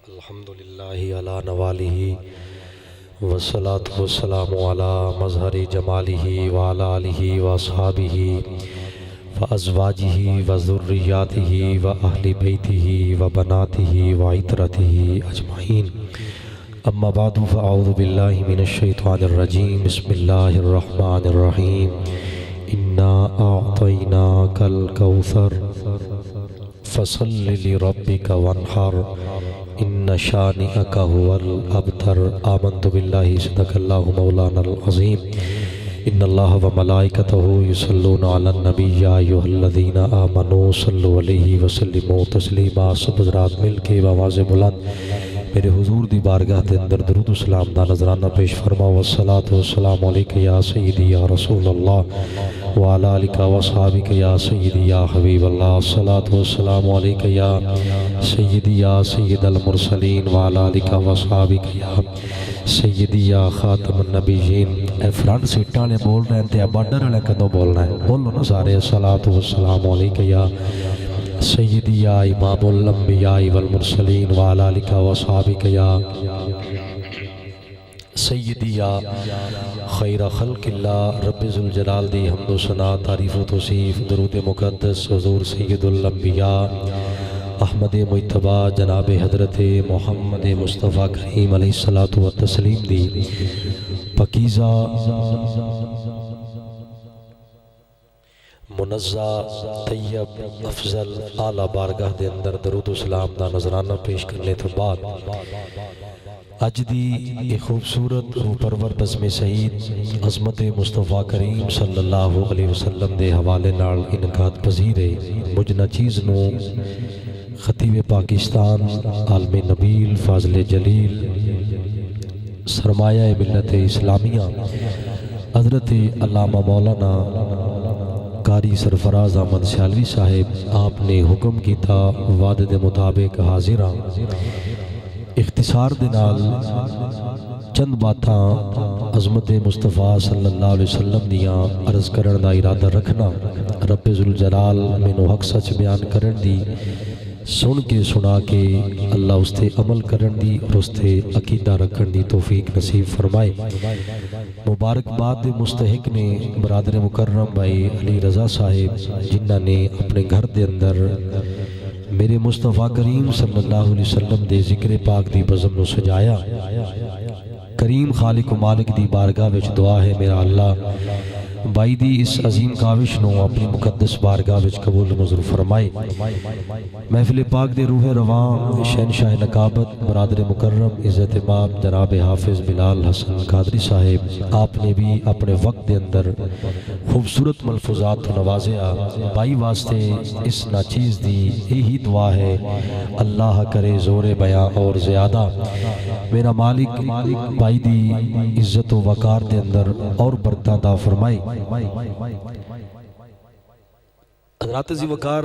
الحمدللہ علی نوالہ والصلاة والسلام علی مظہر جمالہ وعلی آلہ واصحابہ وازواجہ وذریاتہ واہل بیتہ وبناتہ وعترتہ اجمعین اما بعد فاعوذ باللہ من الشیطان الرجیم بسم اللہ الرحمن الرحیم انا اعطیناک الکوثر فصل لربک وانحر ان شانئک هو الابتر آمنت باللہ صدق اللہ مولانا العظیم ان اللہ وملائکتہ یصلون علی النبی یا ایھا الذین آمنوا صلوا علیہ وسلموا تسلیما۔ سب حضرات مل کے بآواز بلند میرے حضور دی بارگاہ دے اندر درود و سلام دا نذرانہ پیش فرماؤ۔ والصلاۃ والسلام علیک یا سیدی یا رسول اللہ وعلی آلک واصحابک یا سیدی یا حبیب اللہ۔ الصلاۃ والسلام علیک یا سیدی یا سید المرسلین وعلی آلک واصحابک یا سیدی یا خاتم النبیین۔ اے فرنٹ سیٹاں والے بول رہے ہیں تے بارڈر والے کدوں بولنا ہے؟ بولو نا سارے۔ الصلاۃ والسلام علیک یا سیدی یا امام الانبیاء والمرسلین وعلی آلک واصحابک یا سیدی یا خیر خلق اللہ۔ رب ذوالجلال دی حمد و ثنا تعریف و توصیف درود مقدس حضور سید الانبیاء احمد مجتبی جناب حضرت محمد مصطفیٰ کریم علیہ الصلاۃ والتسلیم دی پاکیزہ منزہ طیب افضل اعلیٰ بارگاہ دے اندر درود و سلام دا نذرانہ پیش کرنے تو بعد اج دی ایک خوبصورت روح پرور بزم سعید عظمت مصطفیٰ کریم صلی اللہ علیہ وسلم دے حوالے نال انعقاد پذیر ہے۔ مجھ چیز نو خطیب پاکستان عالم نبیل فاضل جلیل سرمایہ ملت اسلامیہ حضرت علامہ مولانا قاری سرفراز احمد سیالوی صاحب آپ نے حکم کیتا وعدے دے مطابق حاضراں اختصار دے نال چند باتاں عظمت مصطفیٰ صلی اللہ علیہ وسلم دیاں عرض کرن دا ارادہ رکھنا۔ رب ذوالجلال مینوں حق سچ بیان کرن دی سن کے سنا کے اللہ اس تے عمل کرن دی اور اس تے عقیدہ رکھن دی توفیق نصیب فرمائے۔ مبارکباد مستحق نے برادر مکرم بھائی علی رضا صاحب جنہ نے اپنے گھر دے اندر میرے مصطفیٰ کریم صلی اللہ علیہ وسلم دے ذکر پاک دی بزم نو سجایا۔ کریم خالق و مالک دی بارگاہ وچ دعا ہے میرا اللہ بائی دی اس عظیم کاوش نو اپنی مقدس بارگاہ وچ قبول منظور فرمائے۔ محفل پاک دے روح رواں شہنشاہ نقابت برادر مکرم عزت امام جناب حافظ بلال حسن قادری صاحب آپ نے بھی اپنے وقت دے اندر خوبصورت ملفوظات نوازیا۔ بائی واسطے اس ناچیز دی یہی دعا ہے اللہ کرے زور بیاں اور زیادہ میرا مالک بائی دی عزت و وقار دے اندر اور برکتاں عطا فرمائے۔ حضرات عزیز وقار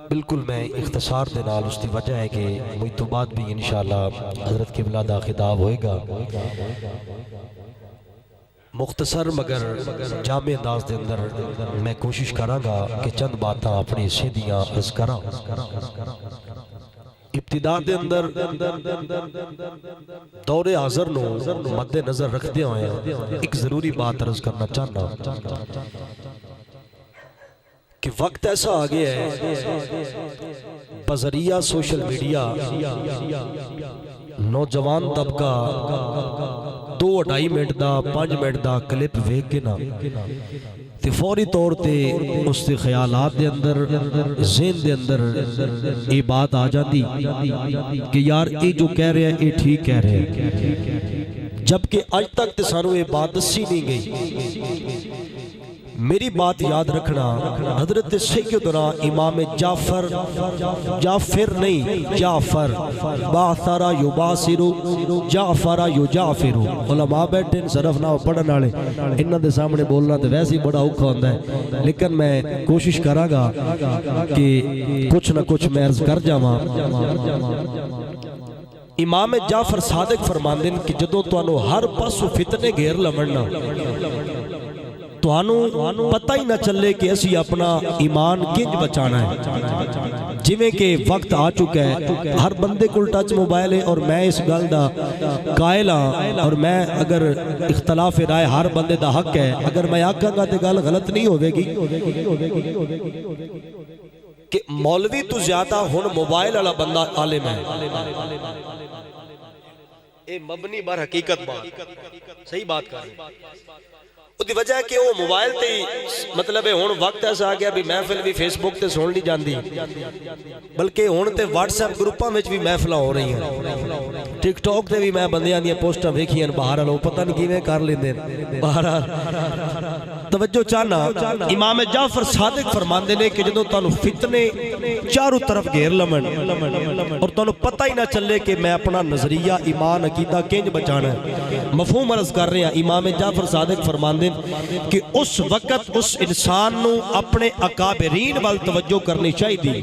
بالکل میں اختصار دے نال اس دی وجہ ہے کہ مجھ تو بعد بھی انشاءاللہ حضرت قبلہ دا خطاب ہوئے گا۔ مختصر مگر جامع انداز دے اندر میں کوشش کراں گا کہ چند باتاں اپنی سیدیاں عرض کراں۔ ابتدا دے اندر دور حاضر نو مد نظر رکھ دے ہوئے ایک ضروری بات عرض کرنا چاہنا کہ وقت ایسا آگیا ہے بذریعہ سوشل میڈیا نوجوان طبقہ 2-2.5 minute the 5 minute the clip ویکھ کے نا تے فوری طور تے اس دے خیالات دے اندر ذہن دے اندر یہ بات آ جاندی کہ یار یہ جو کہہ رہے ہیں یہ ٹھیک کہہ رہے ہیں، جبکہ آج تک تے سانوں یہ بات دسی نہیں گئی۔ میری بات یاد رکھنا حضرت سیدنا امام جعفر نہیں جعفر باثرا یباثرو جعفرا یجعفرو علماء بیٹھے صرف نہ پڑھن والے انہاں دے سامنے بولنا تے ویسے ہی بڑا اوکھا ہوندا ہے، لیکن میں کوشش کراں گا کہ کچھ نہ کچھ میں عرض کر جاواں۔ امام جعفر صادق فرماندے کہ جدوں تانوں ہر پاسوں فتنے گھیر لوڑنا تو پتہ ہی نہ چلے کہ اسی اپنا ایمان کنج بچانا ہے۔ جویں کہ وقت آ چکا ہے ہر بندے کو ٹچ موبائل ہے اور میں اس گل دا قائل ہاں اور میں اگر اختلاف رائے ہر بندے دا حق ہے اگر میں آکھاں گا تے گل غلط نہیں ہوے گی کہ مولوی تو زیادہ ہن موبائل والا بندہ عالم ہے اے مبنی بر حقیقت بات صحیح بات کر رہے ہیں اس دی وجہ ہے کہ وہ موبائل تے مطلب ہے ہون وقت ایسا آ گیا بھی محفل بھی فیس بک تے سن لی جاندی بلکہ ہون تے واٹس ایپ گروپاں وچ بھی محفلاں ہو رہی ہیں ٹک ٹاک تے بھی میں بندیاں دیاں پوسٹاں ویکھیاں باہر لو پتہ نہیں کیویں کر لیندے باہر توجہ چاہنا امام جعفر صادق فرماندے نے کہ جدوں تانوں فتنے چاروں طرف گھیر لمن اور تانوں پتہ ہی نہ چلے کہ میں اپنا نظریہ ایمان عقیدہ کنج بچانا ہے مفہوم عرض کر رہے ہیں امام جعفر صادق فرماندے کہ اس وقت اس انسان نو اپنے اکابرین وال توجہ کرنی چاہی دی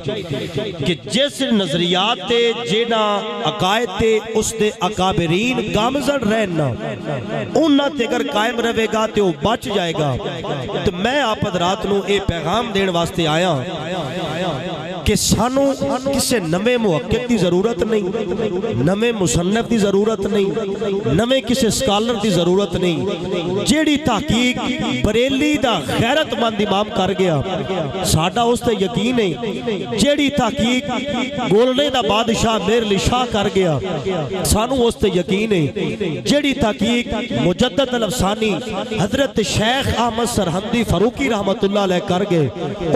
کہ جس نظریات تے جینا عقائد تے اس دے اکابرین گامزن رہنا انہاں تے اگر قائم رہے گا تے وہ بچ جائے گا تو میں آپ حضرات نو اے پیغام دین واسطے آیا کہ سانو کسے نوے محقق دی ضرورت نہیں نوے مصنف دی ضرورت نہیں نوے کسے سکالر دی ضرورت نہیں جیڑی تحقیق بریلی دا غیرت مند امام کر گیا ساڈا اس تے یقین نہیں جیڑی تحقیق گولنے دا بادشاہ میر علی شاہ کر گیا سانو اس تے یقین نہیں جیڑی تحقیق مجدد الافسانی حضرت شیخ احمد سرہندی فاروقی رحمت اللہ علیہ کر گئے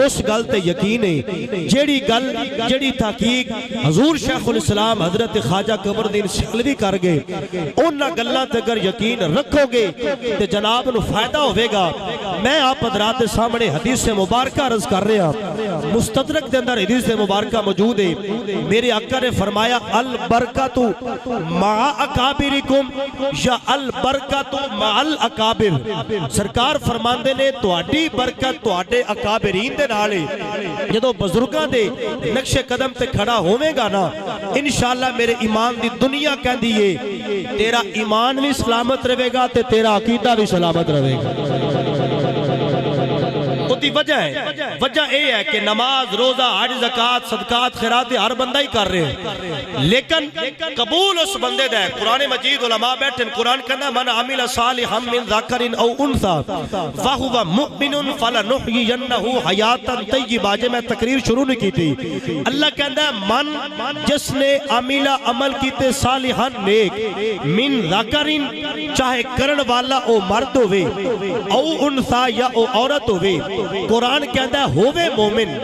اس گل تے یقین نہیں جیڑی تحقیق حضور شیخ الاسلام حضرت خواجہ قمردین سیلوی کر گئے انہاں گلاں تے اگر یقین رکھو گے تے جناب نو فائدہ ہوئے گا میں آپ حضرات سامنے حدیث مبارکہ عرض کر رہا مستدرک دے اندر حدیث مبارکہ موجود ہے میرے آقا نے فرمایا البرکۃ مع اکابرکم یا البرکۃ مع الاکابر سرکار فرماندے نے تہاڈی برکت تہاڈے اکابرین دے نال ہے جدوں بزرگاں دے نقش قدم تے کھڑا ہوویں گا نا انشاءاللہ میرے ایمان دی دنیا کہندی ہے تیرا ایمان بھی سلامت رہے گا تے تیرا عقیدہ بھی سلامت رہے گا دی وجہ اے ہے کہ نماز روزہ حج زکات صدقات خیرات ہر بندہ ہی کر رہے ہیں لیکن قبول اس بندے دا ہے قرآن مجید علماء بیٹھیں قرآن کہنا من عمل صالحا من ذکر او انثى فهو مؤمن فلنحيينه حیاتا طیبہ جے میں تقریر شروع نہیں کی تھی اللہ کہتا ہے من جس نے عمل کیتے صالحا نیک من ذکر چاہے کرن والا او مرد ہوئے او انثى یا او عورت ہوئے قرآن کہتا ہے ہووے مومن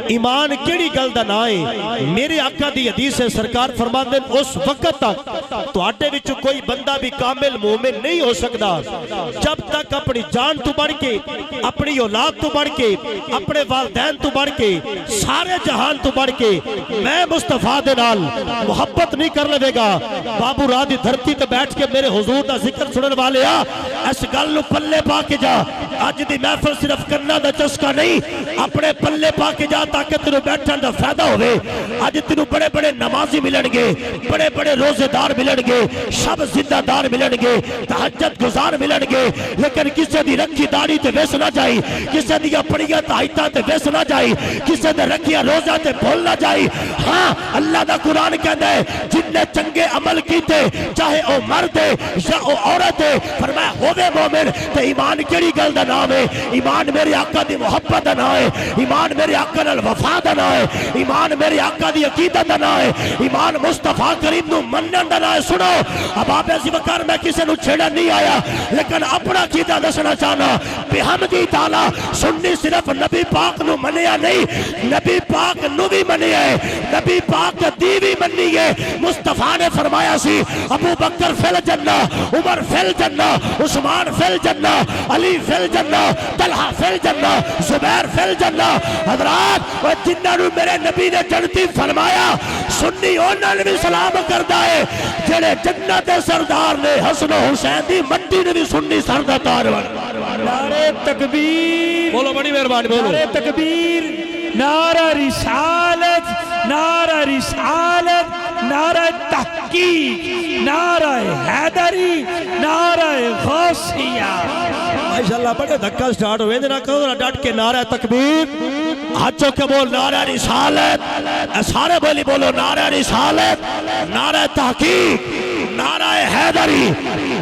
ایمان کیڑی گل دا نہ ہے میرے آقا دی حدیث ہے سرکار فرماندے اس وقت تک تواڈے وچ کوئی بندہ بھی کامل مومن نہیں ہو سکدا جب تک اپنی جان تو بڑھ کے اپنی اولاد تو بڑھ کے اپنے والدین تو بڑھ کے سارے جہان تو بڑھ کے میں مصطفیٰ دے نال محبت نہیں کر لے گا بابو راہ دی دھرتی تے بیٹھ کے میرے حضور دا ذکر سنن والے اس گل نو پلے پا کے جا اج دی محفل صرف کرنا دا چسکا نہیں اپنے پلے پا کے جا تاکہ تینوں بیٹھن دا فائدہ ہوئے آج تینوں بڑے بڑے نمازی ملن گے بڑے بڑے روزے دار ملن گے شب زندہ دار ملن گے تہجد گزار ملن گے لیکن کسے دی رکھی داڑھی تے ویس نہ جائی کسے دی پڑیاں تہائیتاں تے ویس نہ جائی کسے دے رکھیاں روزہ تے بھول نہ جائی ہاں اللہ دا قرآن کہتا ہے جن نے چنگے عمل کیتے چاہے او مرد ہے یا او عورت ہے فرمایا ہووے مومن تے ایمان کیڑی گل دا نام ہے ایمان میرے آقا دی محبت دا نام ہے ایمان میرے آقا نال وفا دا نام ہے ایمان میرے آقا دی عقیدت دا نام ہے ایمان مصطفیٰ کریم نو منن دا نام ہے سنو اب آپ ایسی وقار میں کسے نو چھیڑا نہیں آیا لیکن اپنا عقیدہ دسنا چاہنا بحمدی تعالیٰ سنی صرف نبی پاک نو منیا نہیں نبی پاک نو بھی منیا ہے نبی پاک دی بھی منی ہے مصطفیٰ نے فرمایا سی ابو بکر فی الجنہ عمر فی الجنہ عثمان فی الجنہ علی فی الجنہ طلحہ فی الجنہ زبیر فی الجنہ حضرات وہ جنہاں نو میرے نبی نے جنتی فرمایا سنی انہاں نے بھی سلام کردا ہے جڑے جنت سردار نے حسن و حسین دی منڈی نے بھی سنی سردار نعرہ تکبیر بولو بڑی مہربانی بولو نعرہ تکبیر نعرہ رسالت نعرہ رسالت نعرہ تحقیق نعرہ حیدری نعرہ غوثیہ ماشاءاللہ بڑے دھکا سٹارٹ ہوئے دینا کہو ڈٹ کے نعرہ تکبیر ہاتھوں کے بول نعرہ رسالت، سارے بولی بولو نعرہ رسالت، نعرہ تحقیق، نعرہ حیدری۔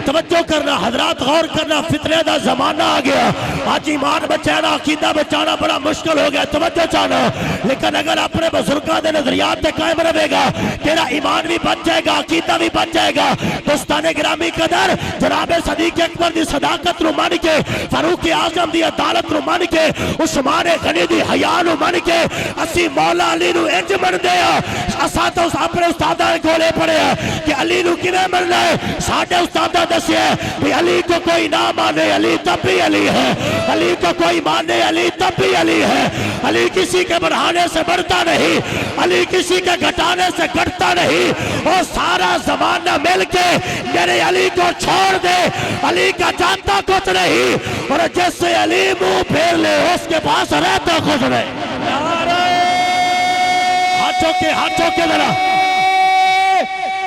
توجہ کرنا حضرات، غور کرنا، فتنے دا زمانہ آ گیا، آج ایمان بچانا، عقیدہ بچانا بڑا مشکل ہو گیا، توجہ چاہنا، لیکن اگر اپنے بزرگاں دے نظریات تے قائم رہے گا تیرا ایمان بھی بچ جائے گا، عقیدہ بھی بچ جائے گا۔ دوستان گرامی قدر، جناب صدیق اکبر دی صداقت نو مان کے، فاروق اعظم دی عدالت نو مان کے، عثمان غنی دی حیا نو مان کے، اسی مولا علی نو انج من دے اساں تو اپنے استاداں کولے پڑھے کہ علی نو کیویں مننا ہے، ساڈے استاداں دسیا کہ علی کو کوئی نہ مانے علی تب بھی علی ہے، علی کو کوئی مانے علی تب بھی علی ہے، علی کسی کے بڑھانے سے بڑھتا نہیں، علی کسی کے گھٹانے سے گھٹتا نہیں، اور سارا زمانہ مل کے میرے علی کو چھوڑ دے، علی کا جانتا کچھ نہیں، اور جس سے علی منہ پھیر لے اس کے پاس رہتا کچھ نہیں۔ ہاتھوں کے ذرا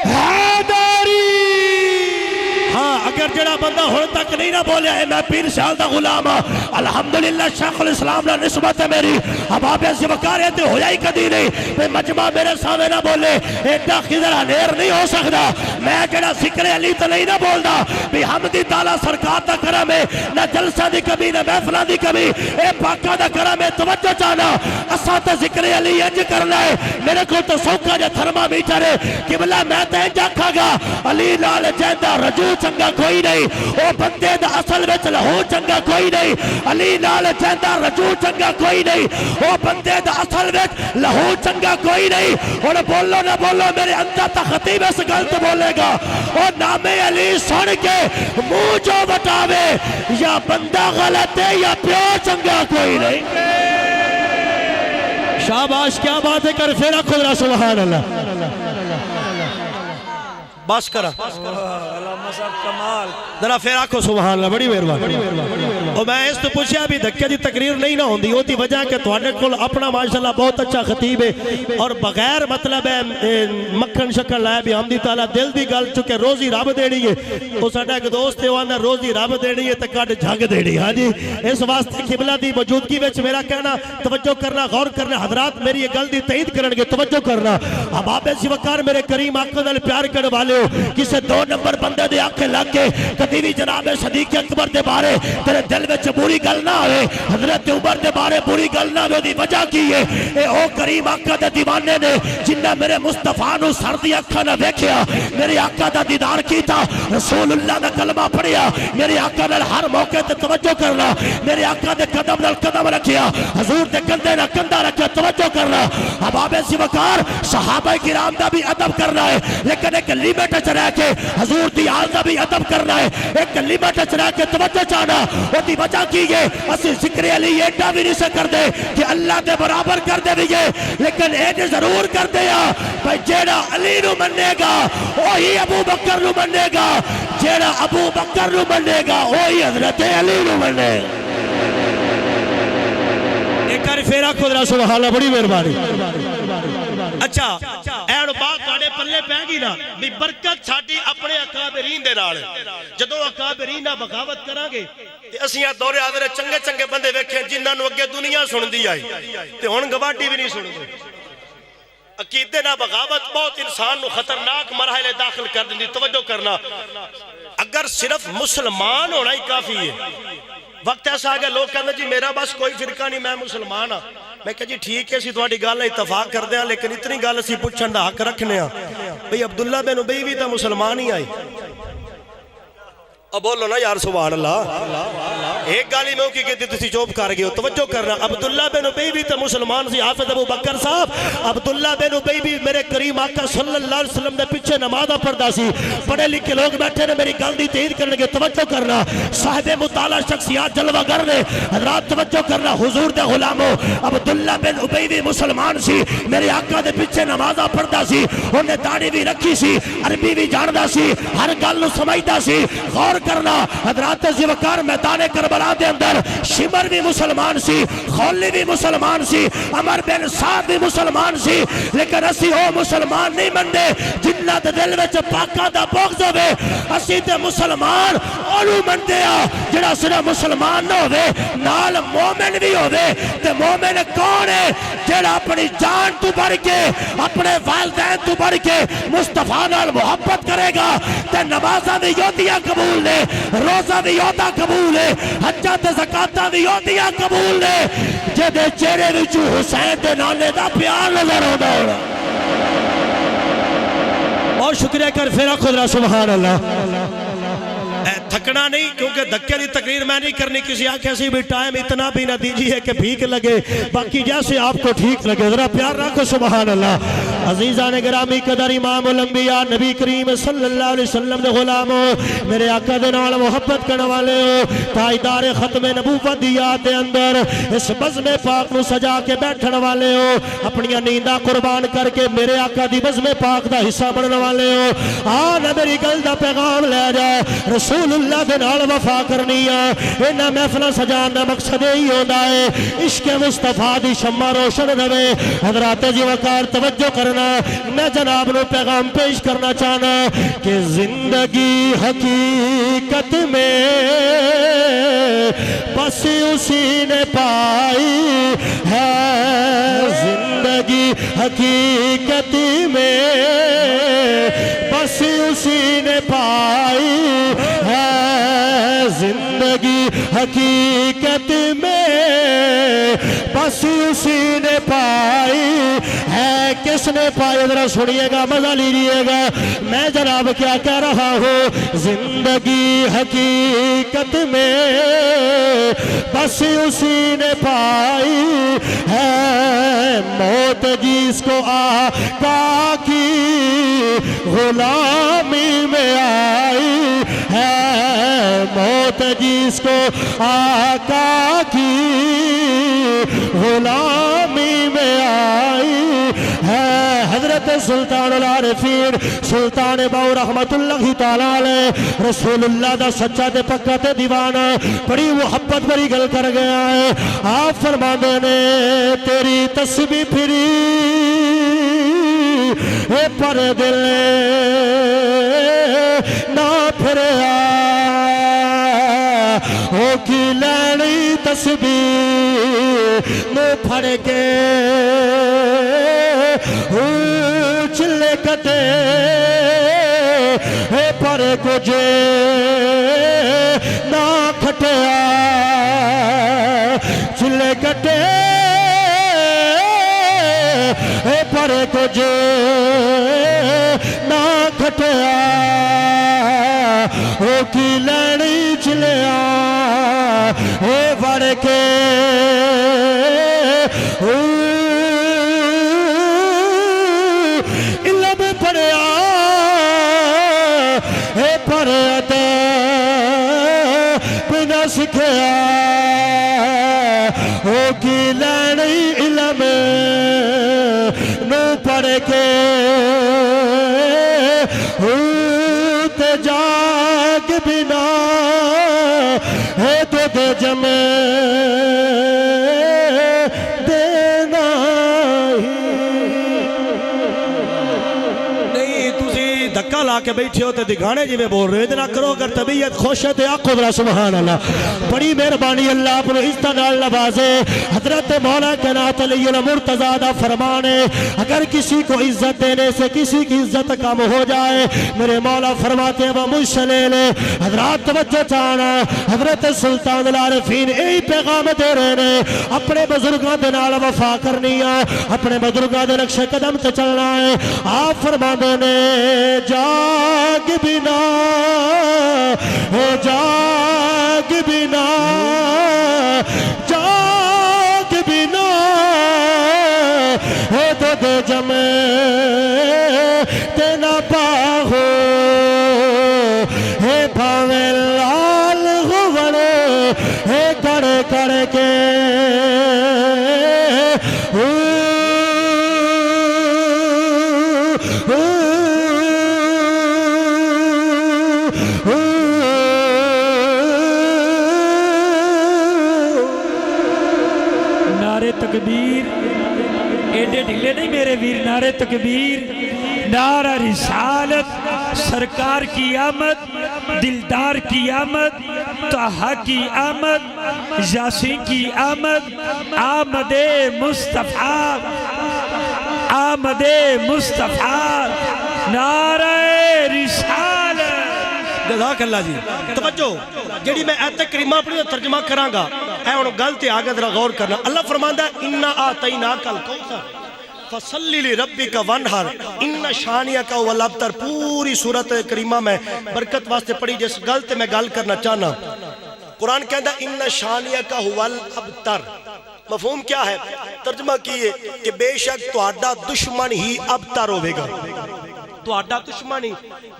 حیدری۔ ہاں اگر جڑا بندہ ہونے تک نہیں نہ بولے ہے میں پیر شاہ دا غلام ہاں، الحمدللہ شیخ الاسلام نے نسبت ہے میری، اب آپ ایسی وقارے تے ہویا ہی کدی نہیں، میں مجمع میرے سامنے نہ بولے ایڈا خضر انیر نہیں ہو سکتا، میں جڑا ذکر علی تے نہیں نہ بولدا بھی حمدی تعالیٰ سرکار دا کرم ہے، نہ جلسہ دی کمی نہ محفلہ دی کمی، اے پاکہ دا کرم ہے، توجہ چاہنا اساں تے ذکر علی انج کرنا ہے، میرے کو تو سوکھا جا تھرما میٹر ہے، قبلہ میں تے انج آکھاں گا علی نال جیندا رجوع چنگا کوئی نہیں، او بندے دا اصل وچ لہو چنگا کوئی نہیں، علی نال جیندا رجوع چنگا کوئی نہیں، او بندے دا اصل وچ لہو چنگا کوئی نہیں۔ اور بولو نہ بولو میرے اندر تا خطیب اس غلط بولے گا، او نام علی سن کے منہ جو بٹاوے یا بندہ غلط ہے یا پیو چنگا کوئی نہیں۔ شاباش، کیا بات ہے، کر پھر رکھو ذرا سبحان اللہ۔ بس کرا ذرا پھر آکھو سبحان اللہ، بڑی مہربانی۔ اور میں اس تو پوچھا بھی دھکے دی تقریر نہیں نہ ہوندی، ہوتی وجہ کہ تواڈے کول اپنا ماشاءاللہ بہت اچھا خطیب ہے، اور بغیر مطلب ہے مکھن شکن لائے بھی حمدی تعالیٰ دل دی گل چکے روزی رب دینی ہے، وہ ساڈا ایک دوست ہے وانا روزی رب دینی ہے تے کڈ جھگ دینی۔ ہاں جی، اس واسطے قبلہ دی موجودگی وچ میرا کہنا توجہ کرنا، غور کرنا، حضرات میری یہ گل دی تائید کرن گے، توجہ کرنا۔ اب آپ ایسی وقار میرے کریم آقا نال پیار کرنے والے ہو، کسے دو نمبر بندے دے آنکھیں لگ کے کدی بھی جناب صدیق اکبر دے بارے تیرے دل وچ بری گل نہ ہوئے، حضرت عمر دے بارے بری گل نہ ہوئے، دی وجہ کی ہے اے او کریم آقا دے دیوانے نے جنہ میرے مصطفیٰ نو سر دی اکھاں نہ دیکھیا، میرے آقا دا دیدار کیتا، رسول اللہ دا کلمہ پڑھیا، میرے آقا نال ہر موقع تے توجہ کرنا، میرے آقا دے قدم نال قدم رکھیا، حضور دے کندھے نال کندھا رکھیا، توجہ کرنا۔ اب آپ ایسی وقار صحابہ کرام دا بھی ادب کرنا ہے، لیکن ایک لیمٹ وچ رہ کے حضور دی آل دا بھی ادب کرنا ہے، ایک لیمٹ وچ رہ کے توجہ چاہنا۔ او دی وجہ کی ہے اسی ذکر علی ایڈا بھی نہیں کر دے کہ اللہ دے برابر کر دے بھی ہے، لیکن ایڈ ضرور کر دے بھائی جیڑا علی نو منے گا وہی ابو بکر نو منے گا، جیڑا ابو بکر نو منے گا وہی حضرت علی نو منے گا۔ ایک بار پھر آکھو ذرا سبحان اللہ، بڑی مہربانی۔ اچھا این بات تواڈے پلے پے گی نا بھی برکت ساڈی اپنے اکابرین دے نال، جدوں اکابرین نال بغاوت کران گے تے اسیں دور حاضر چنگے چنگے بندے ویکھے جنہاں نو اگے دنیا سندی آئی تے ہن گواٹی بھی نہیں سندی۔ عقیدے نال بغاوت بہت انسان نو خطرناک مرحلے داخل کر دیندی، توجہ کرنا۔ اگر صرف مسلمان ہونا ہی کافی ہے، وقت ایسا آ گیا لوگ کہتے ہیں جی میرا بس کوئی فرقہ نہیں، میں مسلمان ہاں، میں کہا جی ٹھیک ہے اسی تواڈی گل نال اتفاق کردے ہاں، لیکن اتنی گل اسی پوچھن دا حق رکھنے ہاں بھئی عبداللہ بن ابی بھی تو مسلمان ہی آئی، اب بولو نا یار سبحان اللہ۔ ایک گالی میں کی کہتی تھی چوپ کر گئے ہو، توجہ کرنا۔ عبداللہ بن ابی بھی تو مسلمان سی، حافظ ابو بکر صاحب عبداللہ بن ابی بھی میرے کریم آقا صلی اللہ علیہ وسلم نے پیچھے نمازہ پڑھدا سی، پڑھے لکھے لوگ بیٹھے نے میری گل دی تائید کرنے کے، توجہ کرنا۔ صاحب مطالعہ شخصیات جلوہ گر نے، حضرات توجہ کرنا، حضور دے غلاموں عبداللہ بن ابی بھی مسلمان سی، میرے آقا دے پیچھے نمازہ پڑھدا سی، انہیں داڑھی بھی رکھی سی، عربی بھی جاندا سی، ہر گل نو سمجھدا سی۔ غور کرنا حضرات ذوالفقار میدان کربلا کربلا دے اندر شمر بھی مسلمان سی، خولی بھی مسلمان سی، عمر بن سعد بھی مسلمان سی، لیکن اسی ہو مسلمان نہیں مندے جنہ دے دل وچ پاکاں دا بغض ہوے۔ اسی تے مسلمان اونوں مندے آ جڑا صرف مسلمان نہ ہوے نال مومن بھی ہوے۔ تے مومن کون ہے؟ جڑا اپنی جان تو بڑھ کے اپنے والدین تو بڑھ کے مصطفیٰ نال محبت کرے گا تے نمازاں دی یودیاں قبول نے، روزہ دی یودا قبول ہے، حجاں تے زکاتاں دی یودیاں قبول نے، جدے چہرے وچ حسین دے نانے دا پیار نظر آوندا ہونا۔ بہت شکریہ کر پھر خدا سبحان اللہ۔ تھکنا نہیں کیونکہ دھکے دی تقریر میں نہیں کرنی، کسی آنکھیں سی بھی ٹائم اتنا بھی نہ دیجیے کہ بھیک لگے، باقی جیسے آپ کو ٹھیک لگے، ذرا پیار رکھو سبحان اللہ۔ عزیزان گرامی قدر امام الانبیاء نبی کریم صلی اللہ علیہ وسلم دے غلامو، میرے آقا دے نال محبت کرنے والے ہو، تاجدار ختم نبوت دی یاد دے اندر اس بزم پاک نو سجا کے بیٹھن والے ہو، اپنی نیندہ قربان کر کے میرے آقا دی بزم پاک دا حصہ بننے والے ہو، آنا میری گل دا پیغام لے جا، رسول اللہ دے نال وفا کرنی ہے، انہاں محفل سجان دا مقصد ہی ہوتا ہے عشق مصطفیٰ دی شمع روشن رہے۔ حضرات جی وقار توجہ کرنا، میں جناب نو پیغام پیش کرنا چاہنا کہ زندگی حقیقت میں بس اسی نے پائی ہے، زندگی حقیقت میں بس اسی نے پائی ہے، زندگی حقیقت میں بس اسی نے پائی ہے۔ کس نے پائی؟ ذرا سنیے گا، مزہ لیجیے گا، میں جناب کیا کہہ رہا ہوں، زندگی حقیقت میں بس اسی نے پائی ہے، موت جس کو آقا کی غلامی میں آئی ہے، موت جس کو آقا کی غلامی میں آئی ہے۔ حضرت سلطان العارفین سلطان باو رحمت اللہ تعالیٰ علیہ رسول اللہ دا سچا تے پکا تے دیوانہ بڑی محبت بڑی گل کر گیا ہے۔ آپ فرماندے نے تیری تسبیح پھری اے پر دل نہ پھریا، او کی لینی تسبیح نو پھڑ کے چلے کتے اے پر کچھ نہ کھٹیا، چلے کٹے اے پر کچھ نہ کھٹیا، او کی لینی چلیا اے وڑ کے علم پڑھیا اے پڑھیا بنا سکھیا، او کی لینی علم نو پڑھ کے تے جاگ بنا ہے تو دے جمے دینا ہی نہیں۔ تسی دھکا لا کے بیٹھے ہو تے دکھانے جی میں بول رہے اتنا کرو، اگر طبیعت خوش ہے تے آنکھو ذرا سبحان اللہ۔ بڑی مہربانی اللہ اپنے عزت نال نوازے۔ حضرت مولا کائنات علی المرتضیٰ دا فرمان ہے اگر کسی کو عزت دینے سے کسی کی عزت کم ہو جائے، میرے مولا فرماتے ہیں وہ مجھ سے لے لے۔ حضرات توجہ چاہنا، حضرت سلطان العارفین یہی پیغام دے رہے ہیں، اپنے بزرگاں دے نال وفا کرنی ہے، اپنے بزرگاں دے نقش قدم تے چلنا ہے۔ آپ فرماتے نے جاگ بنا ہو، جاگ بنا، جاگ بنا ہے تو دے جمے تینا پاہو ہے بھاوے لال غوڑے ہے کڑ کڑ کے نعرہ تکبیر، نعرہ رسالت، سرکار کی آمد، دلدار کی آمد، طہ کی آمد، یاسین کی آمد، آمد مصطفیٰ، آمد مصطفیٰ، نعرہ رسالت۔ جزاک اللہ جی۔ توجہ، جڑی میں ایت کریمہ پڑھی تو ترجمہ کراں گا، اے ہن گل تے آگے ذرا غور کرنا۔ اللہ فرماندا ہے انا اعطیناک الکوثر فصلی لربک وانحر ان شانئک هو الابتر۔ پوری سورت کریمہ میں برکت واسطے پڑھی، جس گل تے میں گل کرنا چاہنا۔ قرآن کہندا ان شانئک هو الابتر، مفہوم کیا ہے؟ ترجمہ کیے کہ بے شک تہاڈا دشمن ہی ابتر ہوے گا، تہاڈا دشمن ہی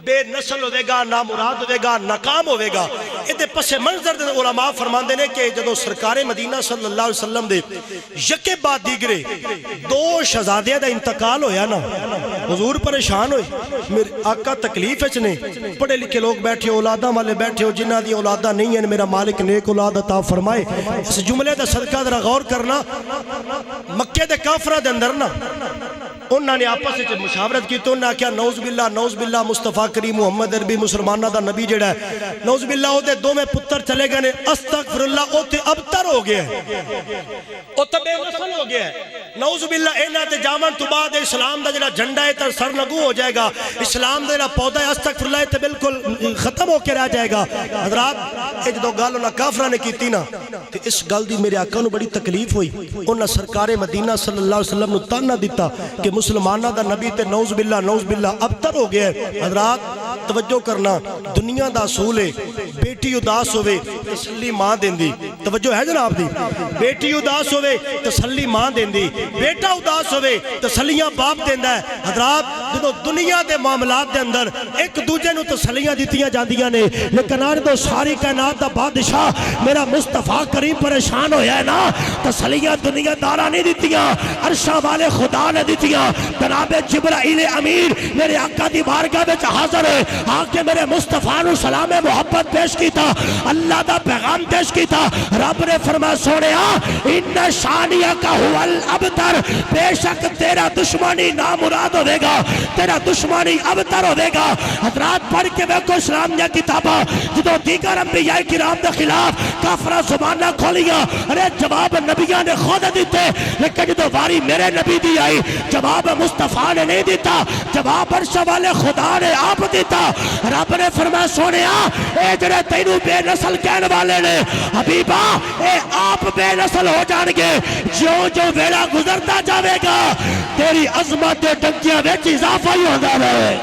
بے نسل ہوے گا، نامراد ہوے گا، ناکام ہوے گا۔ ادھے پس منظر دے علماء فرماندے نے کہ جدوں سرکار مدینہ صلی اللہ علیہ وسلم دے یکے بعد دیگرے دو شہزادیاں دا انتقال ہویا نا، حضور پریشان ہوئے، میرے آقا تکلیف وچ نے، پڑھے لکھے لوگ بیٹھے ہو، اولاداں والے بیٹھے ہو، جنہاں دی اولاداں نہیں ہیں، میرا مالک نیک اولاد عطا فرمائے۔ اس جملے دا صدقہ ذرا غور کرنا، مکے دے کافراں دے اندر نا انہوں نے آپس سے مشاورت کی، تو انہوں نے کیا نعوذ باللہ مصطفیٰ کریم محمد عربی مسلمانہ دا نبی جڑا ہے، نعوذ باللہ او دے دو میں پتر چلے گئے، استغفراللہ او تے ابتر ہو گیا ہے، او تے بے نسل ہو گیا ہے۔ نعوذ باللہ اینا تے جامن تو بعد اسلام دا جڑا جھنڈا ہے تر سر نگو ہو جائے گا، اسلام دا جڑا پودا ہے استغفراللہ تے بالکل ختم ہو کے رہ جائے گا۔ حضرات ایک دو گل انہاں کافرہ نے کیتی نا، تے اس گل دی میرے آقا نو بڑی تکلیف ہوئی، انہاں سرکار مدینہ صلی اللہ علیہ وسلم نو تانا دیتا کہ مسلمانہ دا نبی تے نعوذ باللہ ابتر ہو گیا ہے۔ حضرات توجہ کرنا، دنیا دا اصول ہے بیٹی اداس ہوئے تسلی ماں دین دی، توجہ ہے جناب دی، بیٹی اداس ہوئے تسلی ماں دین دی، بیٹا اداس ہوئے تسلیاں باپ دین ہے۔ حضرات جدو دنیا دے معاملات دے اندر ایک دوجے نو تسلیاں دیتیاں جاندیاں نے، لیکن آج دو ساری کائنات دا بادشاہ میرا مصطفیٰ کریم پریشان ہویا ہے نا، تسلیاں دنیا دارہ نہیں دیتیاں، عرشہ والے خدا نے دیتیاں۔ جناب جبرائیل امیر میرے آقا دی بارگاہ میں حاضر ہے، آکے میرے مصطفیٰ نو سلام محبت پیش کیتا، اللہ دا پیغام پیش کیتا۔ رب نے فرمایا سونیا ان شانئک هو الابتر، بے شک تیرا دشمنی نامراد ہوے گا، تیرا دشمنی ابتر ہوے گا۔ حضرات پڑھ کے دیکھو اسلام دیا کتاباں، جدو دیگر انبیاء کرام دے خلاف کافرہ زبانہ کھولیاں، ارے جواب نبیاں نے خود دیتے، لیکن جدو واری میرے نبی دی آئی جواب مصطفیٰ نے نہیں دیتا، جواب عرش والے خدا نے آپ دیتا۔ رب نے فرمایا سونیا اے جڑے تینوں بے نسل کہنے والے نے حبیبہ اے آپ بے نسل ہو جان گے، جو جو ویلا گزرتا جاوے گا تیری عظمت دے ٹنکیاں وچ اضافہ ہی ہوندا رہے۔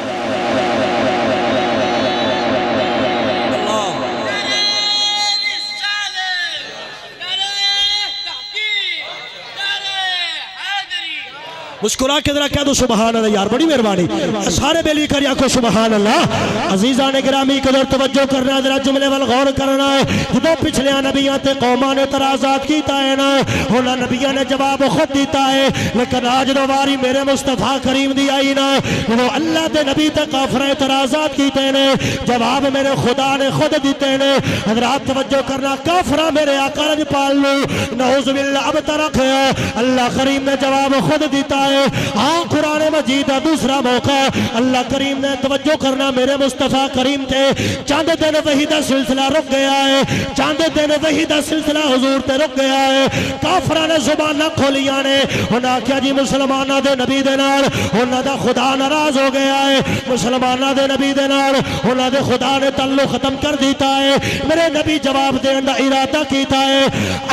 مسکرا کے ذرا کہہ دو سبحان اللہ یار، بڑی مہربانی، سارے بیلی کر یا کو سبحان اللہ۔ عزیزان گرامی قدر توجہ کرنا، ذرا جملے وال غور کرنا ہے۔ جدو پچھلے نبیاں تے قوماں نے اعتراضات کیتا ہے نا، انہاں نبیاں نے جواب خود دیتا ہے، لیکن آج دو واری میرے مصطفیٰ کریم دی آئی نا، وہ اللہ دے نبی تے کافر اعتراضات کیتے نے، جواب میرے خدا نے خود دیتے نے۔ حضرات توجہ کرنا، کافرہ میرے آقا نے پال لو، نعوذ باللہ اب ترک ہے، اللہ کریم نے جواب خود دیتا ہے۔ ہاں قرآن مجید کا دوسرا موقع اللہ کریم نے توجہ کرنا، میرے مصطفیٰ کریم تے چند دن وحی دا سلسلہ رک گیا ہے، چند دن وحی دا سلسلہ حضور تے رک گیا ہے۔ کافرہ نے زبانہ کھولیاں نے، انہاں کیا جی مسلمانہ دے نبی دے نال انہاں دا خدا ناراض ہو گیا ہے، مسلمانہ دے نبی دے نال انہاں دے خدا نے تعلق ختم کر دیتا ہے، میرے نبی جواب دین دا ارادہ کیتا ہے۔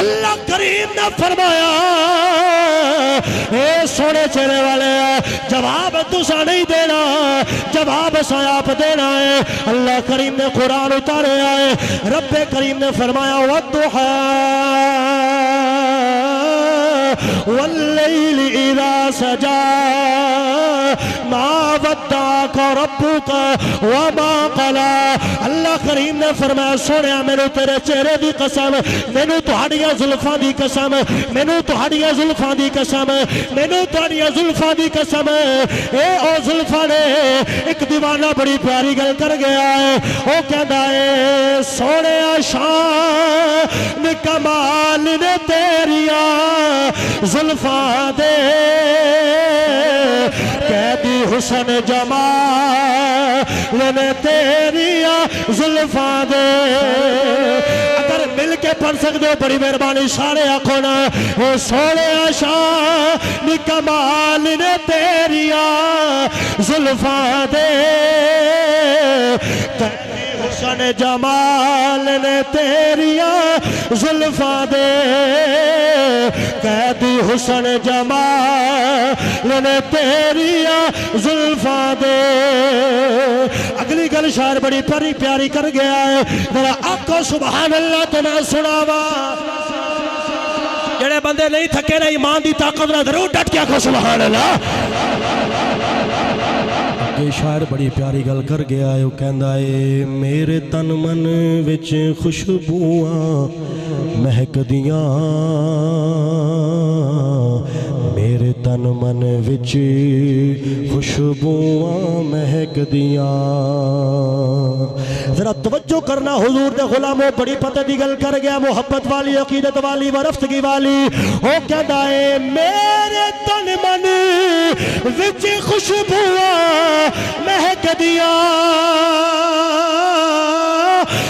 اللہ کریم نے فرمایا اے سونے چہرے والے جواب تسا نہیں دینا، جواب سا آپ دینا ہے۔ اللہ کریم نے قرآن اتارے آئے، رب کریم نے فرمایا وَالضُّحَى وَاللَّيْلِ إِذَا سَجَى مَا وَدَّعَكَ رَبُّكَ وَمَا قَلَى۔ اللہ کریم نے فرمایا سونیا مینوں تیرے چہرے دی قسم، مینوں تہاڈیاں زلفاں دی قسم، مینوں تہاڈیاں زلفاں دی قسم، مینوں تہاڈیاں زلفاں دی قسم، اے او زلفاں نے ایک دیوانہ بڑی پیاری گل کر گیا ہے وہ کہتا ہے سونے شان کمال نے تیریاں زلفاں دے قیدی حسن جمال نے تیریاں زلفاں دے اگر مل کے پڑھ سکتے ہو بڑی مہربانی سارے آنکھوں نا سونے شان کمال نے تیریاں زلفاں دے حسن جمال نے تیریاں زلفاں دے قیدی حسن جمال نے تیریاں زلفاں دے اگلی گل شاعر بڑی پیاری پیاری کر گیا ہے ذرا آکو سبحان اللہ تو میں سناوا جڑے بندے نہیں تھکے نا ایمان دی طاقت نہ ضرور ڈٹ کے آکو سبحان اللہ یہ شاعر بڑی پیاری گل کر گیا ہے وہ کہندا ہے میرے تن من وچ خوشبوئاں مہکدیاں میرے تن من وچ خوشبوئاں مہکدیاں ذرا توجہ کرنا حضور دے غلاموں بڑی پتہ دی گل کر گیا محبت والی عقیدت والی ورفتگی والی وہ کہندا ہے میرے تن من وچ خوشبوئاں مہکدیاں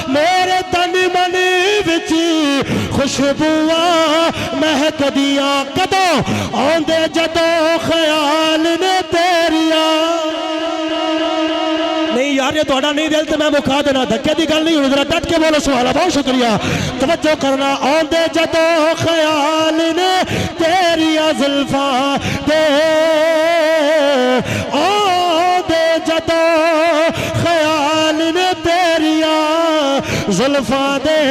میرے تن من وچ خوشبوئاں مہکدیاں کدوں آندے جدوں خیال نے تیریاں نہیں یار یہ توڑا نہیں دل تو میں مکھا دینا دھکے دی گل نہیں ہوئی ذرا ڈٹ کے بولو سبحان اللہ بہت شکریہ توجہ کرنا آندے جدوں خیال نے تیریاں زلفاں دے آندے جدوں خیال نے تیریاں زلفاں دے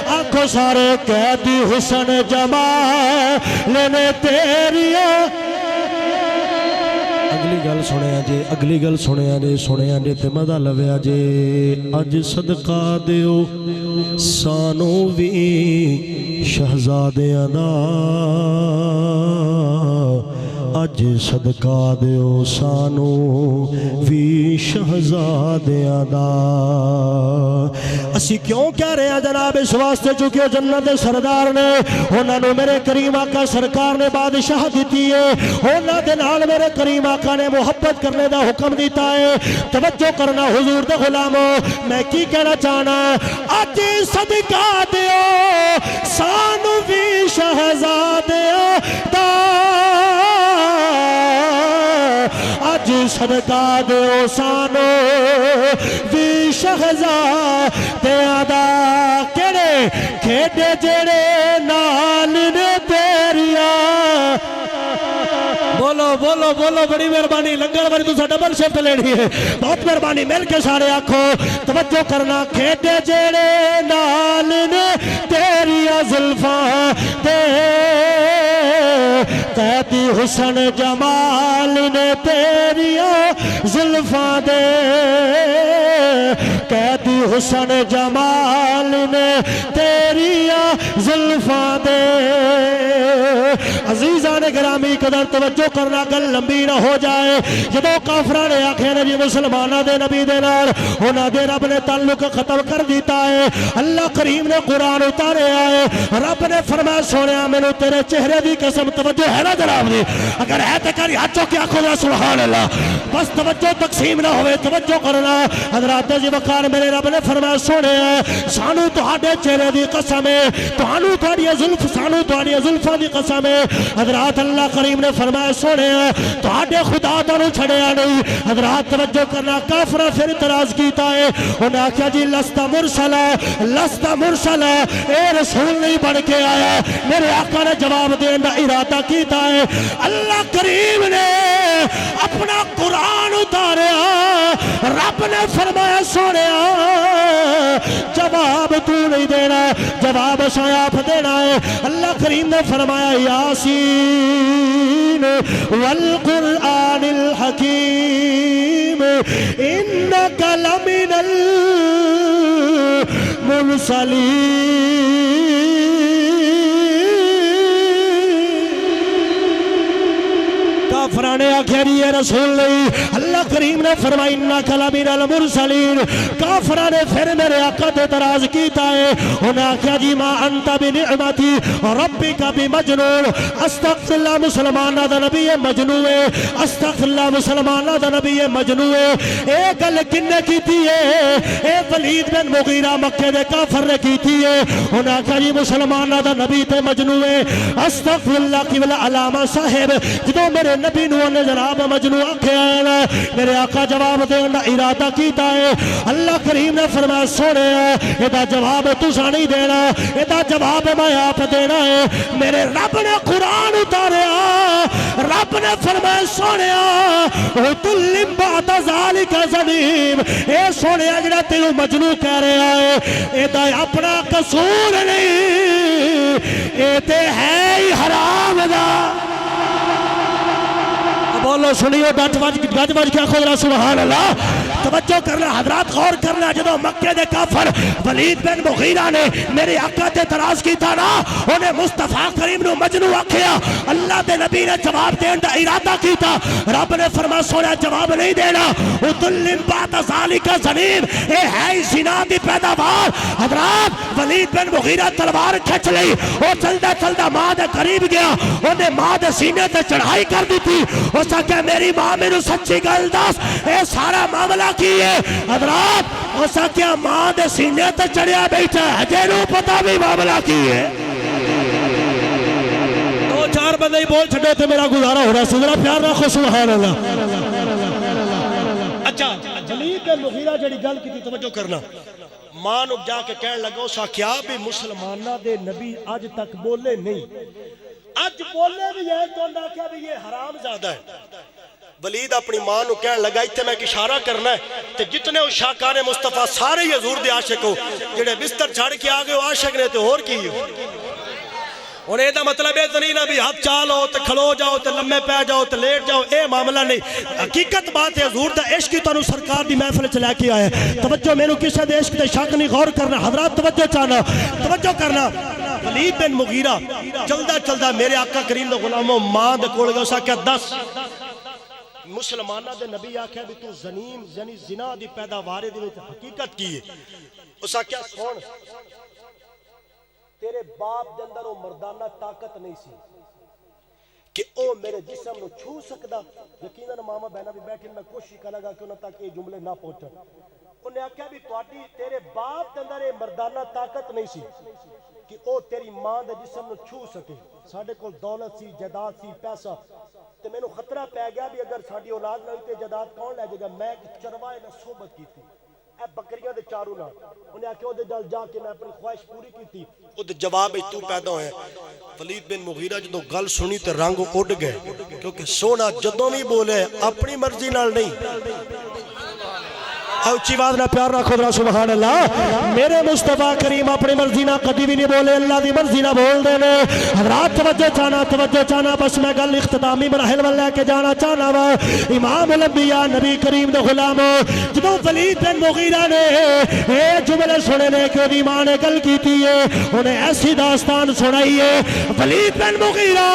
آنکھوں سارے قیدی حسن جمال نے تیریاں اگلی گل سنیا جے تے مزہ لویا جے اج صدقہ دیو سانو وی شہزادیاں دا اج صدقہ دیو سانو وی شہزادیاں دا اسی کیوں کہہ رہے ہیں جناب اس واسطے چونکہ جنت سردار نے انہوں نے میرے کریم آقا سرکار نے بادشاہ دیتی ہے انہوں دے نال میرے کریم آقا نے محبت کرنے دا حکم دیتا ہے توجہ کرنا حضور دے غلاموں میں کی کہنا چاہنا اج صدقہ دیو سانو بھی شہزادیاں دا اج صدقہ دیو سانو بھی شہزادیاں دا کہڑے کھیڈے جڑے نال نے تیریاں بولو بولو بولو بڑی مہربانی لنگر بڑی تو ڈبل شفٹ لینی ہے بہت مہربانی مل کے سارے آنکھوں توجہ کرنا کھیڈے جڑے نال نے تیریاں زلفاں دے قیدی حسن جمال نے تیریاں زلفاں دے قیدی حسن جمال نے تیریاں زلفاں دے عزیزان گرامی قدر توجہ کرنا گل لمبی نہ ہو جائے جدو کافران نے آکھے نے جی مسلمانہ دے نبی دے نال انہاں دے رب نے تعلق ختم کر دیتا ہے اللہ کریم نے قرآن اتارے آئے رب نے فرمایا سونیا میں نے تیرے چہرے دی قسم توجہ ہے نا جناب دی اگر ہے تو کری ہاتھوں کی آنکھوں دے سبحان اللہ بس توجہ تقسیم نہ ہوئے توجہ کرنا حضرات جی وقار میرے رب نے فرمایا سونیا سانو تہاڈے چہرے دی قسم ہے تہانو تہاڈیاں زلف سانو تہاڈیاں زلفاں دی قسم ہے حضرات اللہ کریم نے فرمایا سونیا تہاڈے خدا تانوں چھڑیا نہیں حضرات توجہ کرنا کافرہ پھر اعتراض کیتا ہے انہاں کہا جی لستا مرسلا اے رسول نہیں بن کے آیا میرے آقا نے جواب دین دا ارادہ کیتا ہے اللہ کریم نے اپنا قرآن اتاریا رب نے فرمایا سونیا جواب تو نہیں دینا جواب آپ دینا ہے اللہ کریم نے فرمایا یاسین والقرآن الحکیم انک لمن المرسلین کافرہ مومنہ نے آکھیا جی یہ رسول نہیں اللہ کریم نے فرمائی انکا لمن المرسلین کافرہ نے پھر میرے آقا تے اعتراض کیتا ہے انہیں آکھیا جی ما انت بنعمتی ربک بمجنون استغفر اللہ مسلمانہ دا نبی مجنون ہے استغفر اللہ مسلمانہ دا نبی مجنون ہے اے گل کنے کیتی ہے اے ولید بن مغیرہ مکہ دے کافر نے کیتی ہے انہیں آکھیا جی مسلمانہ دا نبی تے مجنون ہے استغفر اللہ کی ولا علامہ صاحب جدو میرے نبی نو نے جناب مجنون آکھیا ہے میرے آقا جواب دین دا ارادہ کیتا ہے اللہ کریم نے فرمایا سونے یہ دا جواب تسا نہیں دینا یہ دا جواب میں آپ دینا ہے میرے رب نے قرآن اتاریا رب نے فرمایا سونے تلم بعد ذالک زنیم اے سونے جڑا تینوں مجنون کہہ رہا ہے یہ دا اپنا قصور نہیں یہ تے ہے ہی حرام دا بولو سنیو ڈٹ بج کیا خود سبحان اللہ توجہ کرنا حضرات غور کرنا جدو مکہ دے کافر ولید بن مغیرہ نے میرے آقا تے اعتراض کیتا نا انہیں مصطفیٰ کریم نو مجنون آکھیا اللہ دے نبی نے جواب دین دا ارادہ کیتا رب نے فرمایا سونا جواب نہیں دینا اتلم بعد ذالک زنیم اے ہے زنا دی پیداوار حضرات ولید بن مغیرہ تلوار کھچ لئی وہ چلدا چلدا ماں دے قریب گیا انہیں ماں دے سینے تے چڑھائی کر دی تھی اس کہ میری ماں میرے سچی گل دس اے سارا معاملہ کی ہے حضرات اس کیا ماں دے سینے تے چڑھیا بیٹھا ہے جنو پتہ بھی معاملہ کی ہے دو چار بندے ہی بول چھڑے تھے میرا گزارا ہو رہا سنرا پیار رکھو سبحان اللہ اچھا ولید بن مغیرہ جڑی گل کی تھی توجہ کرنا ماں نو جا کے کہنے لگا اسا کیا بھی مسلمانہ دے نبی آج تک بولے نہیں آج بولے بھی ہے تو نہ کیا بھی یہ حرام زیادہ ہے ولید اپنی ماں نو کہنے لگا اتنے میں ایک اشارہ کرنا ہے تے جتنے اس شاکار مصطفیٰ سارے ہی حضور دے عاشق ہو جڑے بستر چھاڑ کے آگے ہو عاشق نے تے اور کی ہو انہیں ایدہ مطلب ہے تو نہیں نا بھی ہاتھ چالو تے کھلو جاؤ تے لمحے پہ جاؤ تے لیٹ جاؤ اے معاملہ نہیں حقیقت بات ہے حضور دا عشق کی تو سرکار دی محفل چلا کے آئے توجہ میں نو کسے دے عشق تے شک نہیں غور کرنا حضرات توجہ چاہنا توجہ کرنا ولید بن مغیرہ چلدا چلدا میرے آقا کریم دے غلاموں ماں دے کول گیا اسا کیا 10 مسلمانہ دے نبی آکھیا بھی تو زنیم یعنی زنا دی پیداوار دی حقیقت کی ہے اسا کیا سون تیرے باپ دے اندر وہ مردانہ طاقت نہیں سی کہ او میرے جسم نو چھو سکدا یقیناً ماما بہنا بھی بیٹھے میں کوشش کرا گا کہ انہوں تک یہ جملے نہ پہنچا انہیں آکھیا بھی تیرے باپ دے اندر یہ مردانہ طاقت نہیں سی کہ او تیری ماں دے جسم نو چھو سکے ساڑھے کو دولت سی جائیداد سی پیسہ تے میں نو خطرہ پہ گیا بھی اگر ساڑھی اولاد نہ ہوئی تے جائیداد کون لے جائے گا میں چروائے نہ صحبت کی تھی اے بکریاں دے چاروں نہ انہیں آکھیا دے ڈال جا کے میں اپنی خواہش پوری کی تھی او دے جواب تو پیدا ہوئے ولید بن مغیرہ جدو گل سنی تے رنگ اڑ گئے کیونکہ سونا جدوں بھی بولے اپنی مرضی نال نہیں اچھی بات نہ پیار رکھو ذرا سبحان اللہ میرے مصطفیٰ کریم اپنی مرضی نہ کبھی بھی نہیں بولے اللہ دی مرضی نہ بول دے میں حضرات توجہ چانا بس میں گل اختتامی مراحل میں لے کے جانا چاہنا وا امام الانبیاء نبی کریم دے غلام جدوں ولید بن مغیرہ نے اے جملے سنے نے کہ دی ماں نے گل کیتی ہے انہیں ایسی داستان سنائی ہے ولید بن مغیرہ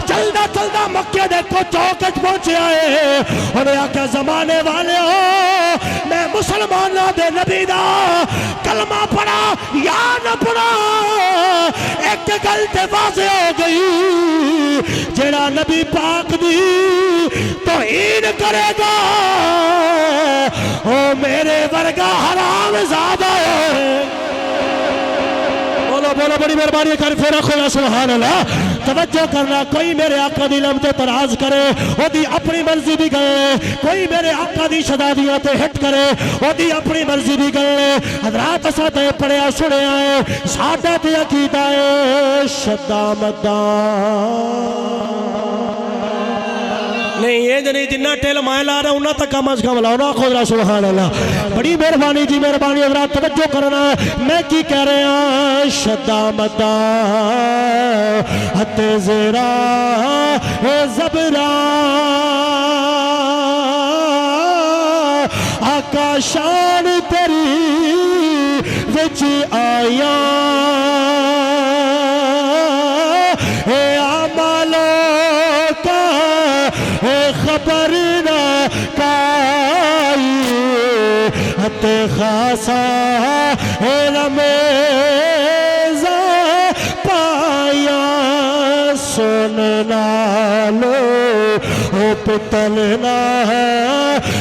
چلدا چلدا مکے دے کو چوکٹ پہنچیا ہے انہیں آکھیا زمانے والے ہو میں مسلمانہ دے نبی دا کلمہ پڑھا یا نہ پڑھا ایک گلتے واضح ہو گئی جڑا نبی پاک دی توہین کرے گا او میرے ورگا حرام زادہ ہے بولو بڑی مہربانی کر پھر رکھو سبحان اللہ توجہ کرنا کوئی میرے آقا دی لمتے تراز کرے وہ دی اپنی مرضی دی گئے کوئی میرے آقا دی شدادیاں تے ہٹ کرے وہ دی اپنی مرضی دی گئے حضرات اسا تے پڑھیا سنے آئے سادہ تے عقیدہ ہے شدہ مدہ نہیں یہ جنہیں جنہ ٹیل مائل آ رہا ہے انہاں تک کم از کم لاؤنا خود رہا سبحان اللہ بڑی مہربانی جی مہربانی حضرات توجہ کرنا میں کی کہہ رہے ہیں شدہ مدہ حت زیرہ زبرہ آقا شان تیری وچ آیا اے عملوں کا اے تے خاصا رمیزا پایا سننا لو او پتلنا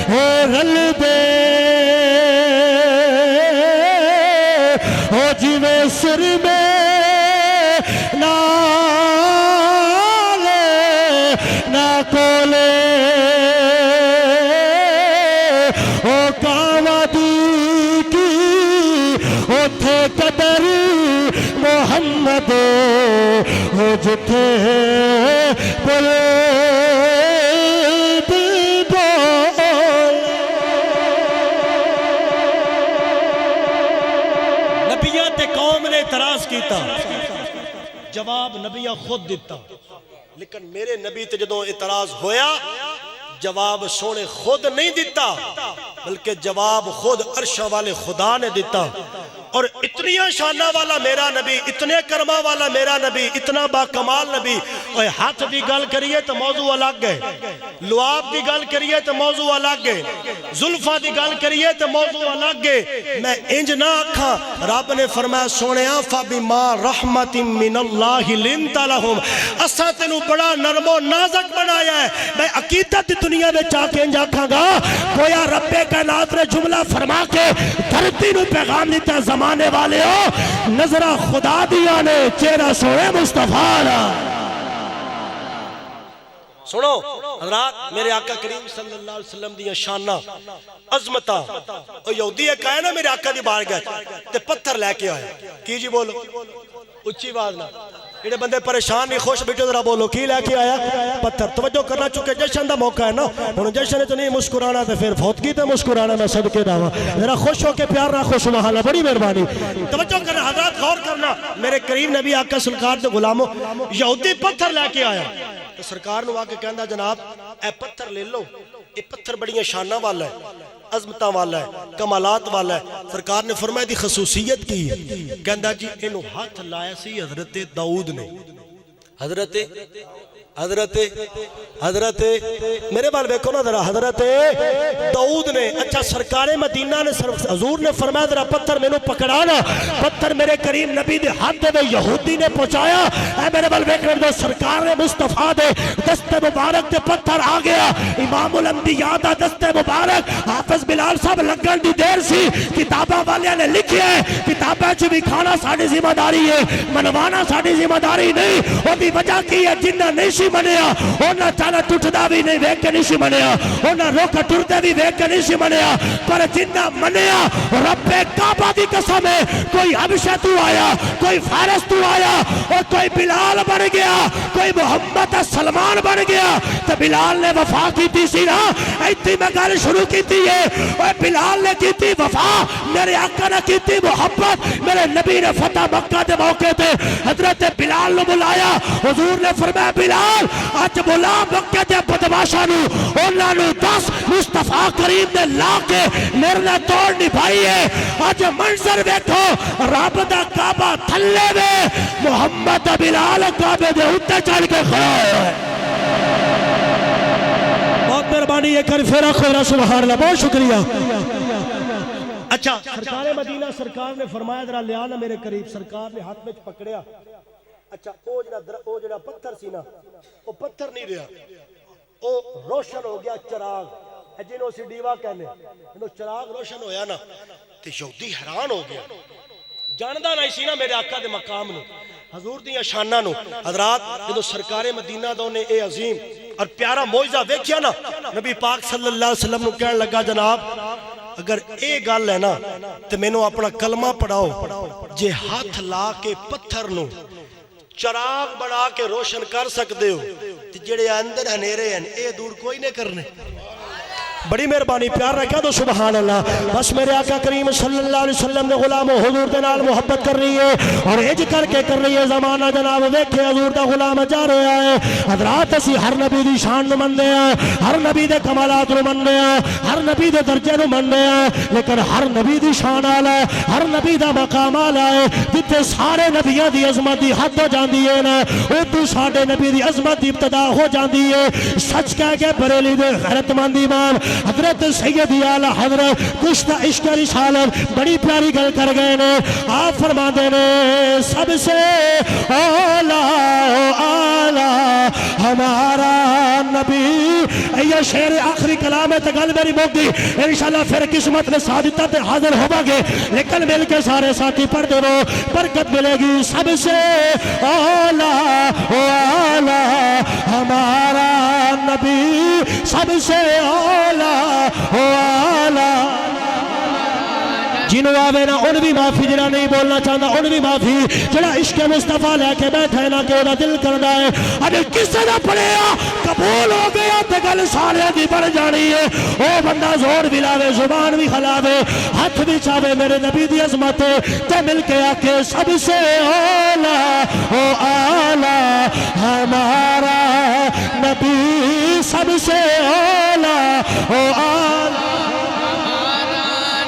رل دے او جوے سر میں نالے نہ کولے او کاوادی کی اوتھے قدر محمد او جتھے بلد بول نبیاں تے قوم نے اعتراض کیتا جواب نبیاں خود دیتا لیکن میرے نبی تے جدوں اعتراض ہویا جواب سونے خود نہیں دیتا بلکہ جواب خود عرشاں والے خدا نے دیتا اور اتنی شانہ والا میرا نبی اتنے کرما والا میرا نبی اتنا با کمال نبی اور ہاتھ دی گل کریے تو موضوع الگ ہے لعاب دی گل کریے تو موضوع الگ ہے زلفہ دی گل کریے تو موضوع الگ ہے میں انج نہ آکھا رب نے فرمایا سونیا فَبِمَا رَحْمَةٍ مِّنَ اللَّهِ لِنْتَ لَهُمْ اساں تینوں بڑا نرم و نازک بنایا ہے میں عقیدت دی دنیا میں چاہ کے انج آکھاں گا گویا رب کائنات نے جملہ فرما کے دھرتی نو پیغام دیتا زمانے والے ہو نظرہ خدا دیا نے چہرہ سونے مصطفیٰ سنو حضرات میرے آقا کریم صلی اللہ علیہ وسلم دیا شانہ عظمتہ اور یہودی ایک آیا نا میرے آقا دی بار گئے تے پتھر لے کے آیا کی جی بولو اچھی بات نہ جڑے بندے پریشان نہیں خوش بیٹھے ذرا بولو کی لے کے آیا پتھر توجہ کرنا چکے جشن دا موقع ہے نا انہوں جشن تو نہیں مسکرانا تے پھر فوتگی تے مسکرانا میں صدقے داوا ذرا خوش ہو کے پیار رکھو سبحان اللہ بڑی مہربانی توجہ کرنا حضرات غور کرنا میرے کریم نبی آقا سرکار دے غلاموں یہودی پتھر لے کے آیا تو سرکار نو آ کے کہندا جناب اے پتھر لے لو یہ پتھر بڑیاں شانہ والا ہے عظمتہ والا ہے کمالات والا ہے سرکار نے فرمایا دی خصوصیت کی ہے کہندا جی انہوں ہاتھ لایا سی حضرت داؤد نے حضرت میرے بال بیکھو نا ذرا حضرت داؤد نے اچھا سرکار مدینہ نے حضور نے فرمایا ذرا پتھر میں نو پکڑانا پتھر میرے کریم نبی دے ہاتھ دے یہودی نے پہنچایا اے میرے بال بیکھنے دو سرکار نے مصطفیٰ دے دست مبارک دے پتھر آ گیا امام الانبیاء دا دست مبارک حافظ بلال صاحب لگن دی دیر سی کتابہ والیاں نے لکھی ہے کتابہ چو بھی کھانا ساڑی ذمہ داری ہے منوانا ساڑی ذمہ داری نہیں وہ بھی وجہ کی ہے جنہ نہیں منیا اونا چانا ٹوٹدا بھی نہیں ویک کے نہیں منیا اونا روکا ٹوٹدے بھی ویک کے نہیں منیا پر جنہ منیا رب کعبہ دی قسم ہے کوئی حبشہ تو آیا کوئی فارس تو آیا اور کوئی بلال بن گیا کوئی محمد سلمان بن گیا تو بلال نے وفا کی تھی سی نا ایتی میں گل شروع کی تھی ہے اور بلال نے کی تھی وفا میرے آقا نے کی تھی محبت میرے نبی نے فتح مکہ دے موقع تے حضرت بلال نے بلایا حضور نے فرمایا بلال آج بلا مکہ دے بدماشا نو اونا نو 10 مصطفیٰ کریم نے لا کے میرے نے توڑ نبھائی ہے آج منظر بیٹھو رب دا کعبہ تھلے میں محمد بلال کعبے دے اتے چل کے کھڑا ہے بہت مہربانی یہ کر پھر آخر سبحان اللہ بہت شکریہ اچھا سرکار مدینہ سرکار نے فرمایا ذرا لیا نا میرے قریب سرکار نے ہاتھ میں پکڑیا اچھا او جڑا پتھر سی نا او پتھر نہیں رہا او روشن ہو گیا چراغ جنہوں سی دیوا کہنے جنہوں چراغ روشن ہویا نا تے یہودی حیران ہو گیا جاندہ نہیں سی نا میرے آقا دے مقام نو حضور دیا شانہ نو حضرات جدو سرکار مدینہ دو نے اے عظیم اور پیارا معجزہ ویکھیا نا نبی پاک صلی اللہ علیہ وسلم نو کہنے لگا جناب اگر اے گل ہے نا تے میں نو اپنا کلمہ پڑھاؤ جے ہاتھ لا کے پتھر نو چراغ بنا کے روشن کر سکتے ہو تے جڑے اندر ہنیرے ہیں اے دور کوئی نہیں کرنے بڑی مہربانی پیار رکھا تو سبحان اللہ بس میرے آقا کریم صلی اللہ علیہ وسلم نے غلام و حضور دے نال محبت کر رہی ہے اور اج کر کے کر رہی ہے زمانہ جناب دیکھے حضور دا غلام جا رہا ہے حضرات اسی ہر نبی دی شان نو مندے ہیں ہر نبی دے کمالات نو مندے ہیں ہر نبی دے درجے نو مندے ہیں لیکن ہر نبی دی شان آلا ہے ہر نبی دا مقام آلا ہے جتے سارے نبیاں دی عظمت دی حد ہو جاندی ہے نا اتو ساڈے نبی دی عظمت دی ابتدا ہو جاندی ہے سچ کہہ کے بریلی دے غیرت مند امام حضرت سیدی اعلی حضرت کشتہ عشق رسالت بڑی پیاری گل کر گئے نے آپ فرما دے نے سب سے اولا ہمارا نبی یہ شعر آخری کلام ہے گل میری موگی انشاءاللہ پھر قسمت نے سعادت تے حاضر ہوا گے لیکن مل کے سارے ساتھی پڑھ دے رو برکت ملے گی سب سے اولا ہمارا نبی سب سے اولا جنہوں آوے نا ان بھی معافی جنہاں نہیں بولنا چاہتا ان بھی معافی جنہاں عشق مصطفیٰ لے کے بیٹھے نا کہ انہاں دل کردہ ہے اب کسے نہ پڑے قبول ہو گیا تے گل سارے دی بڑھ جانی ہے او بندہ زور بھی لاوے زبان بھی خلاوے ہاتھ بھی چاہے میرے نبی دی عظمت تے مل کے آکے سب سے اولا ہمارا نبی سب سے اولا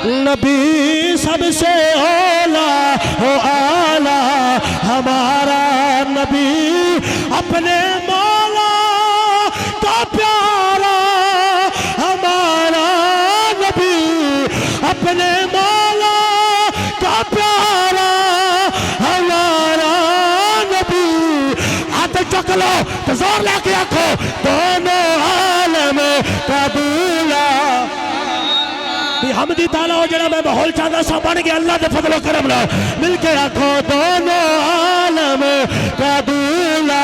نبی سب سے اولا ہمارا نبی اپنے مولا کا پیارا ہمارا نبی اپنے مولا کا پیارا ہمارا نبی ہاتھ چک لو تو زور لے کے آکھو دونوں عالم کا دولا حمدی تعالیٰ ہو جڑا میں بہول چاہتا سا بن گیا اللہ دے فضل و کرم لا مل کے آکھو دونوں عالم کا دولا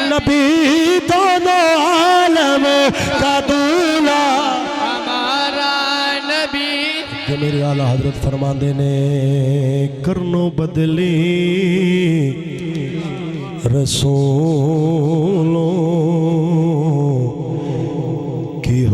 نبی دونوں عالم کا دولا ہمارا نبی کہ میرے اعلیٰ حضرت فرماندے نے کرنو بدلی رسولوں کی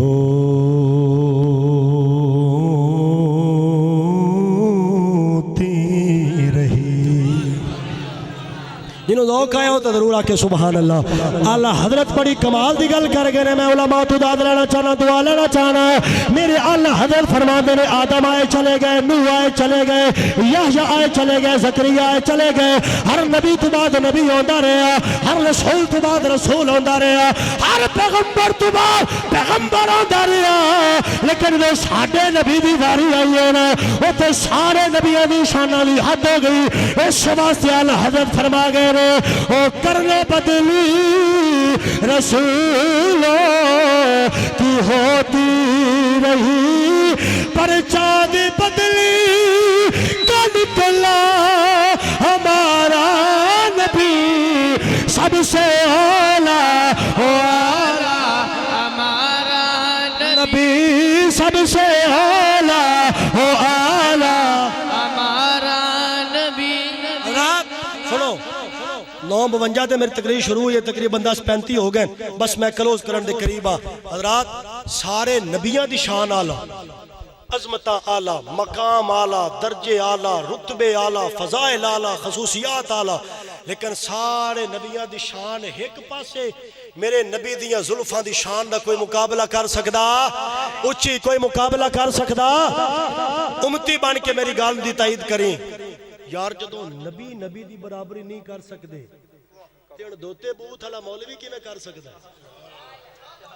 جنہوں ذوق آئے ہو تو ضرور آکے سبحان اللہ اعلیٰ حضرت بڑی کمال دی گل کر گئے میں علماء تو داد لینا چاہنا دعا لینا چاہنا میرے اعلیٰ حضرت فرماندے نے آدم آئے چلے گئے نوح آئے چلے گئے یحییٰ آئے چلے گئے زکریا آئے چلے گئے ہر نبی تو بعد نبی ہوندہ رہا ہر رسول تو بعد رسول ہوندہ رہا ہر پیغمبر تو بعد پیغمبر ہوندہ رہا لیکن وہ ساڑھے نبی دی واری آئی ہے نا وہ تو سارے نبیوں دی شانہ لی حد ہو گئی اس واسطے اعلیٰ حضرت فرما گئے او کرنے بدلی رسولوں کی ہوتی رہی پر چاند بدلی کا نکلا ہمارا نبی سب سے اولا ہمارا نبی سب سے اولا ہمارا نبی رات سنو 9:52 تے میری تقریر شروع ہوئی ہے تقریباً 10:35 ہو گئے بس میں کلوز کرن دے قریب حضرات سارے نبیان دی شان آلہ عظمتہ آلہ مقام آلہ درجے آلہ رتبے آلہ فضائل آلہ خصوصیات آلہ لیکن سارے نبیان دی شان ایک پاسے میرے نبی دیاں ظلفان دی شان دا کوئی مقابلہ کر سکدا اچھی کوئی مقابلہ کر سکدا امتی بن کے میری گال دی تائید کریں یار جدو نبی دی برابری نہیں کر سکتے تیڑ دوتے بوت ہلا مولوی کی میں کر سکتا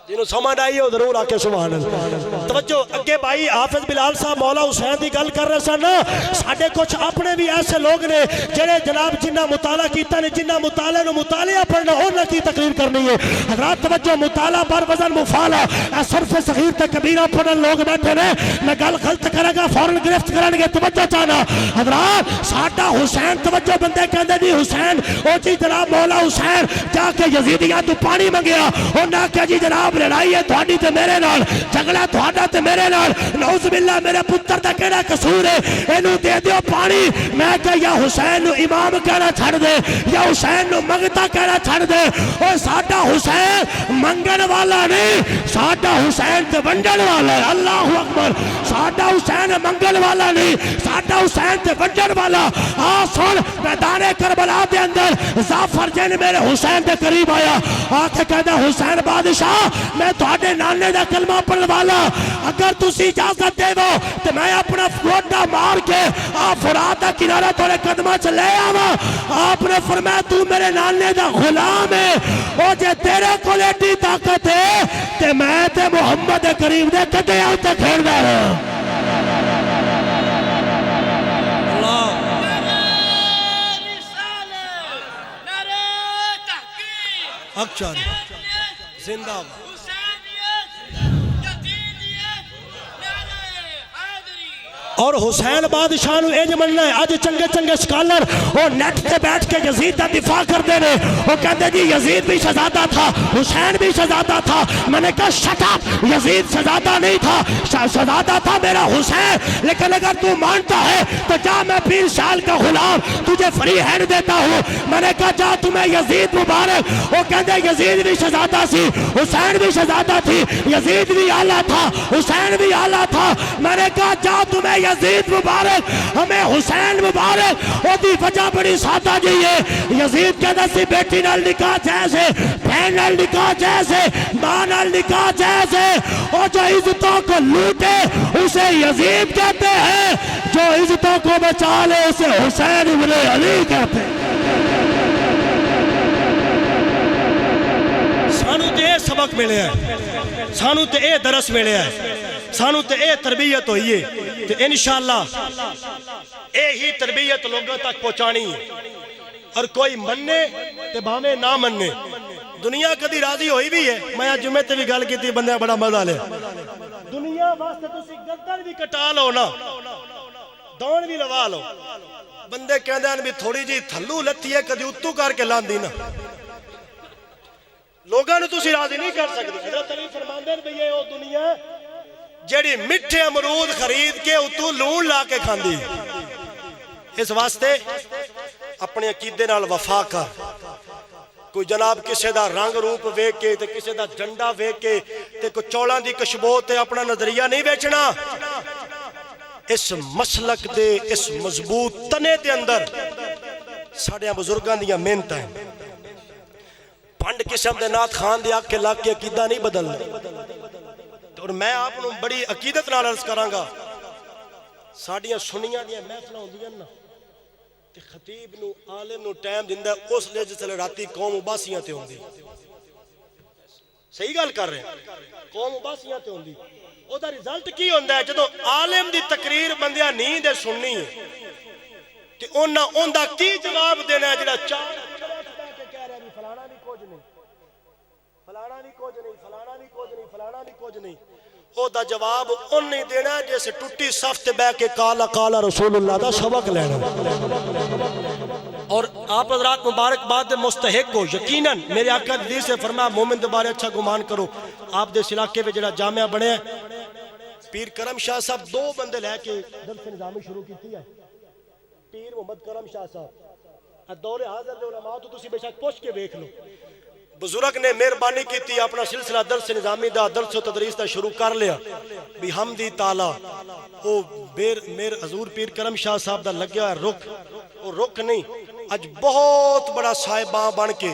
جنہوں سمجھ آئی ہو ضرور آکے سبحان اللہ توجہ اگے بھائی حافظ بلال صاحب مولا حسین دی گل کر رہے سن ساڑھے کچھ اپنے بھی ایسے لوگ نے جنہیں جناب جنہ مطالعہ کیتا نے جنہ مطالعہ نو مطالعہ پڑھنا انہوں کی تقریر کرنی ہے حضرات توجہ مطالعہ بر وزن مفالہ صرف صغیر تے کبیرہ پڑھن لوگ بیٹھے نے میں گل غلط کرے گا فوراں گرفت کرن گے توجہ چاہنا حضرات ساڑھا حسین توجہ بندے کہندے جی حسین او جی جناب مولا حسین جا کے یزیدیاں تو پانی منگیا انہاں کہ جی جناب لڑائی ہے تھوڑی تے میرے نال جھگڑا تھوڑا تے میرے نال نعوذ باللہ میرے پتر دا کیڑا قصور ہے اینو دے دیو پانی میں کہ یا حسین نو امام کہنا چھڑ دے یا حسین نو منگتا کہنا چھڑ دے اور ساڈا حسین منگن والا نہیں ساڈا حسین تے ونڈن والا ہے اللہ اکبر ساڈا حسین منگن والا نہیں ساڈا حسین تے ونڈن والا سن میدان کربلا دے اندر ظافر جن میرے حسین دے قریب آیا آ کے کہتا حسین بادشاہ میں تھوڑے نانے دا کلمہ پڑھن والا اگر تسی اجازت دے وہ تو میں اپنا گوڈا مار کے فرات دا کنارہ تھوڑے قدمہ چ لے آوا. آپ نے فرمایا تو میرے نانے دا غلام ہے او جے تیرے کو ایڈی طاقت ہے تے میں تے محمد کریم دے کٹے آؤ تے کھیل دا رہا. اچھا زندہ اور حسین بادشاہ نو اج مننا ہے. اج چنگے چنگے سکالر وہ نیٹ تے بیٹھ کے یزید دا دفاع کرتے ہیں. وہ کہتے جی یزید بھی شہزادہ تھا, حسین بھی شہزادہ تھا. میں نے کہا شٹ اپ, یزید شہزادہ نہیں تھا, شہزادہ تھا میرا حسین. لیکن اگر تو مانتا ہے تو جا, میں 20 سال کا غلام تجھے فری ہینڈ دیتا ہوں. میں نے کہا جا تمہیں یزید مبارک. وہ کہتے یزید بھی شہزادہ سی, حسین بھی شہزادہ تھی, یزید بھی آلہ تھا, حسین بھی آلہ تھا. میں نے کہا جا تمہیں یزید مبارک, ہمیں حسین مبارک. وہ دی وجہ بڑی سادہ جی ہے. یزید کہتا سی بیٹی نال نکاح جیسے, بہن نال نکاح جیسے, ماں نال نکاح جیسے. اور جو عزتوں کو لوٹے اسے یزید کہتے ہیں, جو عزتوں کو بچا لے اسے حسین ابن علی کہتے ہیں. سانو تے اے سبق ملے ہے, سانو تے اے درس ملے ہے, سانو تے اے تربیت ہوئی ہے. تو انشاءاللہ اے ہی تربیت لوگوں تک پہنچانی ہے. اور کوئی مننے تے بھاویں نہ مننے, دنیا کدی راضی ہوئی بھی ہے. میں جمعے تے بھی گل کی تھی, بندے بڑا مزہ لے. دنیا واسطے تسی گردن بھی کٹا لو نا, دون بھی لوا لو, بندے کہندے ہیں بھی تھوڑی جی تھلو لتی ہے کدی اتو کر کے لاندی نا. لوگاں نو تسی راضی نہیں کر سکتے. حضرت علی فرماندے ہیں بھئی او دنیا جیڑی مٹھے امرود خرید کے اتو لون لا کے کھاندی. اس واسطے اپنے عقیدے نال وفا کر. کوئی جناب کسے دا رنگ روپ ویک کے تے کسے دا جنڈا ویک کے تے کوئی چوڑاں دی کشبو تے اپنا نظریہ نہیں بیچنا. اس مسلک دے اس مضبوط تنے دے اندر ساڑیاں بزرگاں دیاں محنت ہیں. پنڈ قسم دے نات خان دے آکے لاکھ کے عقیدہ نہیں بدلنا. اور میں آپ نے بڑی عقیدت نال عرض کراں گا, ساڑیاں سنیاں دیاں محفلاں ہوندیاں نا تے خطیب نو عالم نو ٹائم دیندا اس لے جس لے راتی قوم اباسیاں تے ہوندی. صحیح گل کر رہے ہیں, قوم اباسیاں تے ہوندی. او دا رزلٹ کی ہوندا ہے جدوں عالم دی تقریر بندیاں نیند سننی ہے تے انہاں اوندا کی جواب دینا ہے جڑا چار کے کہہ رہا ہے فلانا بھی کچھ نہیں, فلانا بھی کچھ نہیں, فلانا بھی کچھ نہیں, فلانا بھی کچھ نہیں. او دا جواب ان نہیں دینا ہے جیسے ٹوٹی صف تے بیٹھ کے کالا کالا رسول اللہ دا سبق لینا. اور آپ حضرات مبارک باد مستحق ہو. یقیناً میرے آقا حدیث سے فرمایا مومن دے بارے اچھا گمان کرو. آپ دے اس علاقے میں جڑا جامعہ بنے پیر کرم شاہ صاحب 2 بندے لے کے درس نظامی شروع کیتی ہے. پیر محمد کرم شاہ صاحب دور حاضر دے علماء تو تسی بے شک پوچھ کے دیکھ لو. بزرگ نے مہربانی کی تھی, اپنا سلسلہ درس نظامی دا درس و تدریس دا شروع کر لیا. بھی حمدی تعالی او میر حضور پیر کرم شاہ صاحب دا لگیا ہے رخ, او رخ نہیں اج بہت بڑا صاحباں بن کے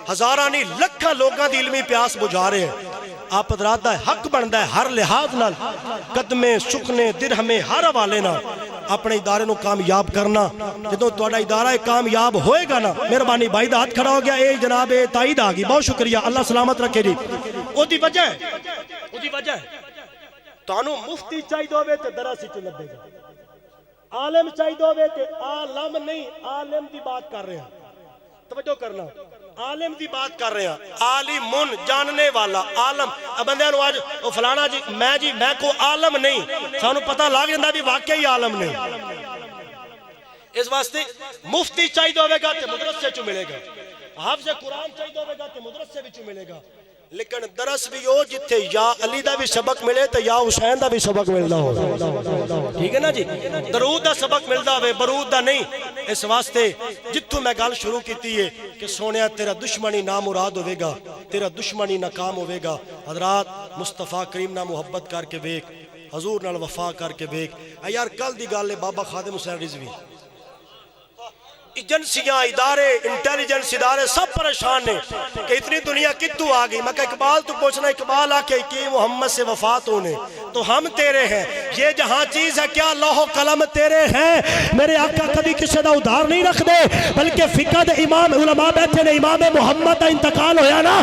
ہزاراں نہیں لکھاں لوگاں دی علمی پیاس بجھا رہے ہیں. آپ حضرات دا حق بندا ہے ہر لحاظ نال قدمے سکھنے درہمے ہر حوالے نال اپنے ادارے نو کامیاب کرنا. جدوں تہاڈا ادارہ کامیاب ہوئے گا نا, مہربانی بھائی دا ہاتھ کھڑا ہو گیا, اے جناب اے تائید آ گئی, بہت شکریہ, اللہ سلامت رکھے جی. او دی وجہ ہے تانوں مفتی چاہیے ہوے تے درس وچ لبے گا, عالم چاہیے ہوے تے عالم نہیں عالم دی بات کر رہے ہیں. توجہ کرنا, عالم دی بات کر رہے ہیں, عالمن جاننے والا عالم. بندے نو اج او فلانا جی میں کو عالم نہیں, سانو پتہ لگ جاندا بھی واقعی عالم نہیں. اس واسطے مفتی چاہیے ہوے گا تے مدرسے چوں ملے گا, حافظ قرآن چاہیے ہوے گا تے مدرسے وچوں ملے گا. لیکن درس بھی ہو جتھے یا علی دا بھی سبق ملے تے یا حسین دا بھی سبق ملدا ہو. ٹھیک ہے نا جی, درود دا سبق ملدا ہوے برود دا نہیں. اس واسطے جتھوں میں گل شروع کیتی ہے کہ سونیا تیرا دشمنی نامراد ہوے گا, تیرا دشمنی ناکام ہوے گا. حضرات مصطفیٰ کریم نال محبت کر کے ویکھ, حضور نال وفا کر کے ویکھ. یار کل دی گل ہے بابا خادم حسین رضوی, ایجنسیاں ادارے انٹیلیجنس ادارے سب پریشان نے کہ اتنی دنیا کتوں آ گئی. میں کہ اقبال تو پوچھنا, اقبال آ کے کہ محمد سے وفات ہونے تو ہم تیرے ہیں، یہ جہاں چیز ہے کیا لوح و قلم تیرے ہیں۔ میرے آقا کبھی کسی دا ادھار نہیں رکھ دے، بلکہ فقہ دے امام علماء بیٹھے نے، امام محمد دا انتقال ہویا نا،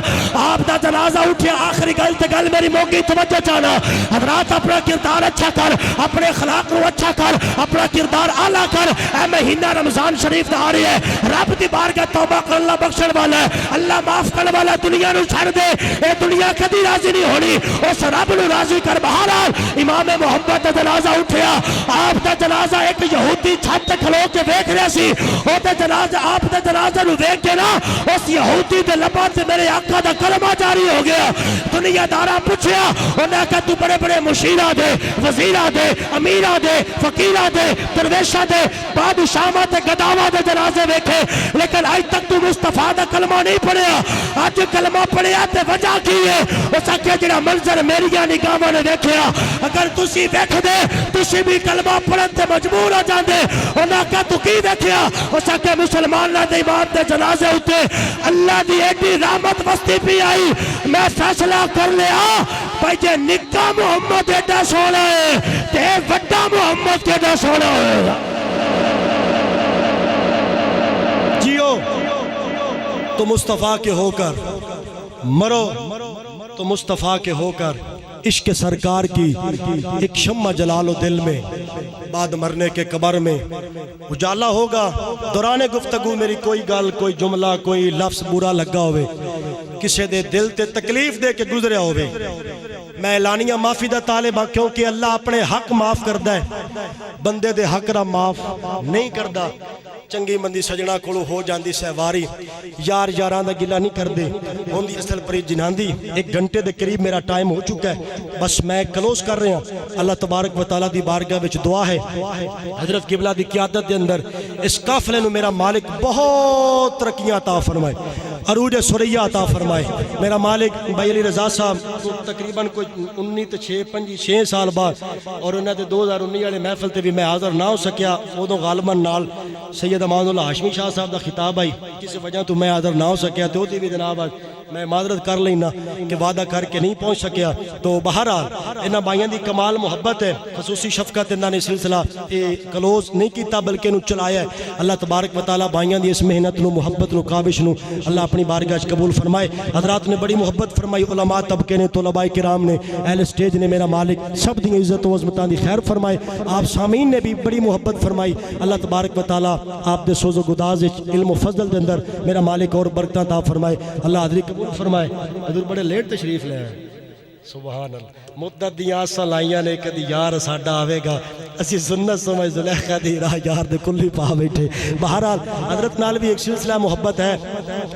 آپ دا جنازہ اٹھیا، آخری گل تے گل میری موگی توجہ چاہنا، حضرات اپنا کردار اچھا کر، اپنے اخلاق کو اچھا کر، اپنا کردار اعلیٰ کر۔ اے مہینہ رمضان شریف دا آ رہی ہے، رب دی بارگاہ توبہ کر، اللہ بخشن والا ہے، اللہ معاف کرنے والا ہے، دنیا نو چھڑ دے، اے دنیا کدی راضی نہیں ہونی، اس رب نو راضی کر۔ بہرحال امام محمد دا جنازہ اٹھیا، آپ دا جنازہ ایک یہودی چھت تے کھلو کے دیکھ رہا سی، او تے جنازہ آپ دا جنازہ نو دیکھ کے نا اس یہودی دے لباں تے میرے آقا دا کلمہ جاری ہو گیا۔ دنیا دارا پوچھیا، انہاں کہا تو بڑے بڑے مشیرہ دے، وزیرہ دے، امیرہ دے، فقیرہ دے، درویشہ دے، بادشاہاں تے گداواں دے جنازے دیکھے، لیکن آج تک تو مصطفیٰ دا کلمہ نہیں پڑھیا۔ آج کلمہ پڑھیا تے وجہ کی ہے؟ اس آکے جڑا منظر میریاں نگاہاں نے دیکھیا، اگر تسی دیکھ دے تسی بھی کلمہ پڑھن تے مجبور ہو جاندے۔ انہاں کہا تو کی دیکھیا؟ اس آکے مسلمان دے امام دے جنازے ہوتے، اللہ دی ایڈی رحمت وسطی پی آئی، میں فیصلہ کر لیا بھائی جے نکا محمد ایڈا سونا ہے تے وڈا محمد کیڈا سونا ہے۔ جیو تو مصطفیٰ کے ہو کر، مرو تو مصطفیٰ کے ہو کر، عشق سرکار کی ایک شمع جلال و دل میں، بعد مرنے کے قبر میں اجالا ہوگا۔ دوران گفتگو میری کوئی گل، کوئی جملہ، کوئی لفظ برا لگا ہوئے، کسے دے دل تے تکلیف دے کے گزرے ہوئے، میں اعلانیہ معافی دا طالب ہاں، کیونکہ اللہ اپنے حق معاف کردہ ہے، بندے دے حق را معاف نہیں کردہ۔ چنگی مندی سجنا کولو ہو جاندی سہواری، یار یاران دا گلہ نہیں کر دے، ہوندی اصل پری جنان دی۔ ایک گھنٹے دے قریب میرا ٹائم ہو چکا ہے، بس میں کلوز کر رہے ہیں۔ اللہ تبارک و تعالیٰ دی بارگاہ وچ دعا ہے، حضرت قبلہ دی قیادت دے اندر اس قافلے نو میرا مالک بہت ترقیاں عطا فرمائے، عروج سریہ عطا فرمائے۔ میرا مالک بھائی علی رضا صاحب تقریباً کوئی 19 سال بعد، اور انہوں نے 2019 والے محفل تے بھی میں حاضر نہ ہو سکیا، ادو غالباً نال سید امان اللہ ہاشمی شاہ صاحب دا خطاب آئی، کسی وجہ تو میں حاضر نہ ہو سکیا، تو بھی جناب میں معذرت کر لینا کہ وعدہ کر کے نہیں پہنچ سکیا۔ تو بہرحال انہاں بھائیاں دی کمال محبت ہے، خصوصی شفقت انہاں نے سلسلہ کلوز نہیں کیتا بلکہ انہوں چلایا ہے۔ اللہ تبارک و تعالیٰ بھائیاں دی اس محنت نو، محبت نو، کابش نو اللہ اپنی بارگاہ قبول فرمائے۔ حضرات نے بڑی محبت فرمائی، علماء طبقے نے، طلباء کرام نے، اہل سٹیج نے، میرا مالک سب دی عزت و عظمتاں دی خیر فرمائے۔ آپ سامعین نے بھی بڑی محبت فرمائی۔ اللہ تبارک و تعالیٰ آپ دے سوز و گداز علم و فضل دے اندر میرا مالک اور برکتاں عطا فرمائے۔ اللہ حاضری قبول فرمائے۔ حضور بڑے لیٹ تشریف لے آئے، سبحان اللہ، مدت دیاں آساں لائیاں نے کدی یار ساڈا آوے گا، اسی سنت سمجھ زلیخا دی راہ یار دے کلی پا بیٹھے۔ بہرحال حضرت نال بھی ایک سلسلہ محبت ہے،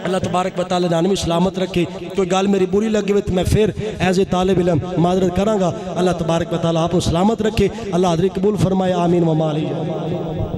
اللہ تبارک و تعالیٰ جان میں سلامت رکھے۔ کوئی گال میری بری لگی ہوئی تو میں پھر ایز اے طالب علم معذرت کراں گا۔ اللہ تبارک و تعالیٰ آپ کو سلامت رکھے، اللہ حاضری قبول فرمائے، آمین و مالی۔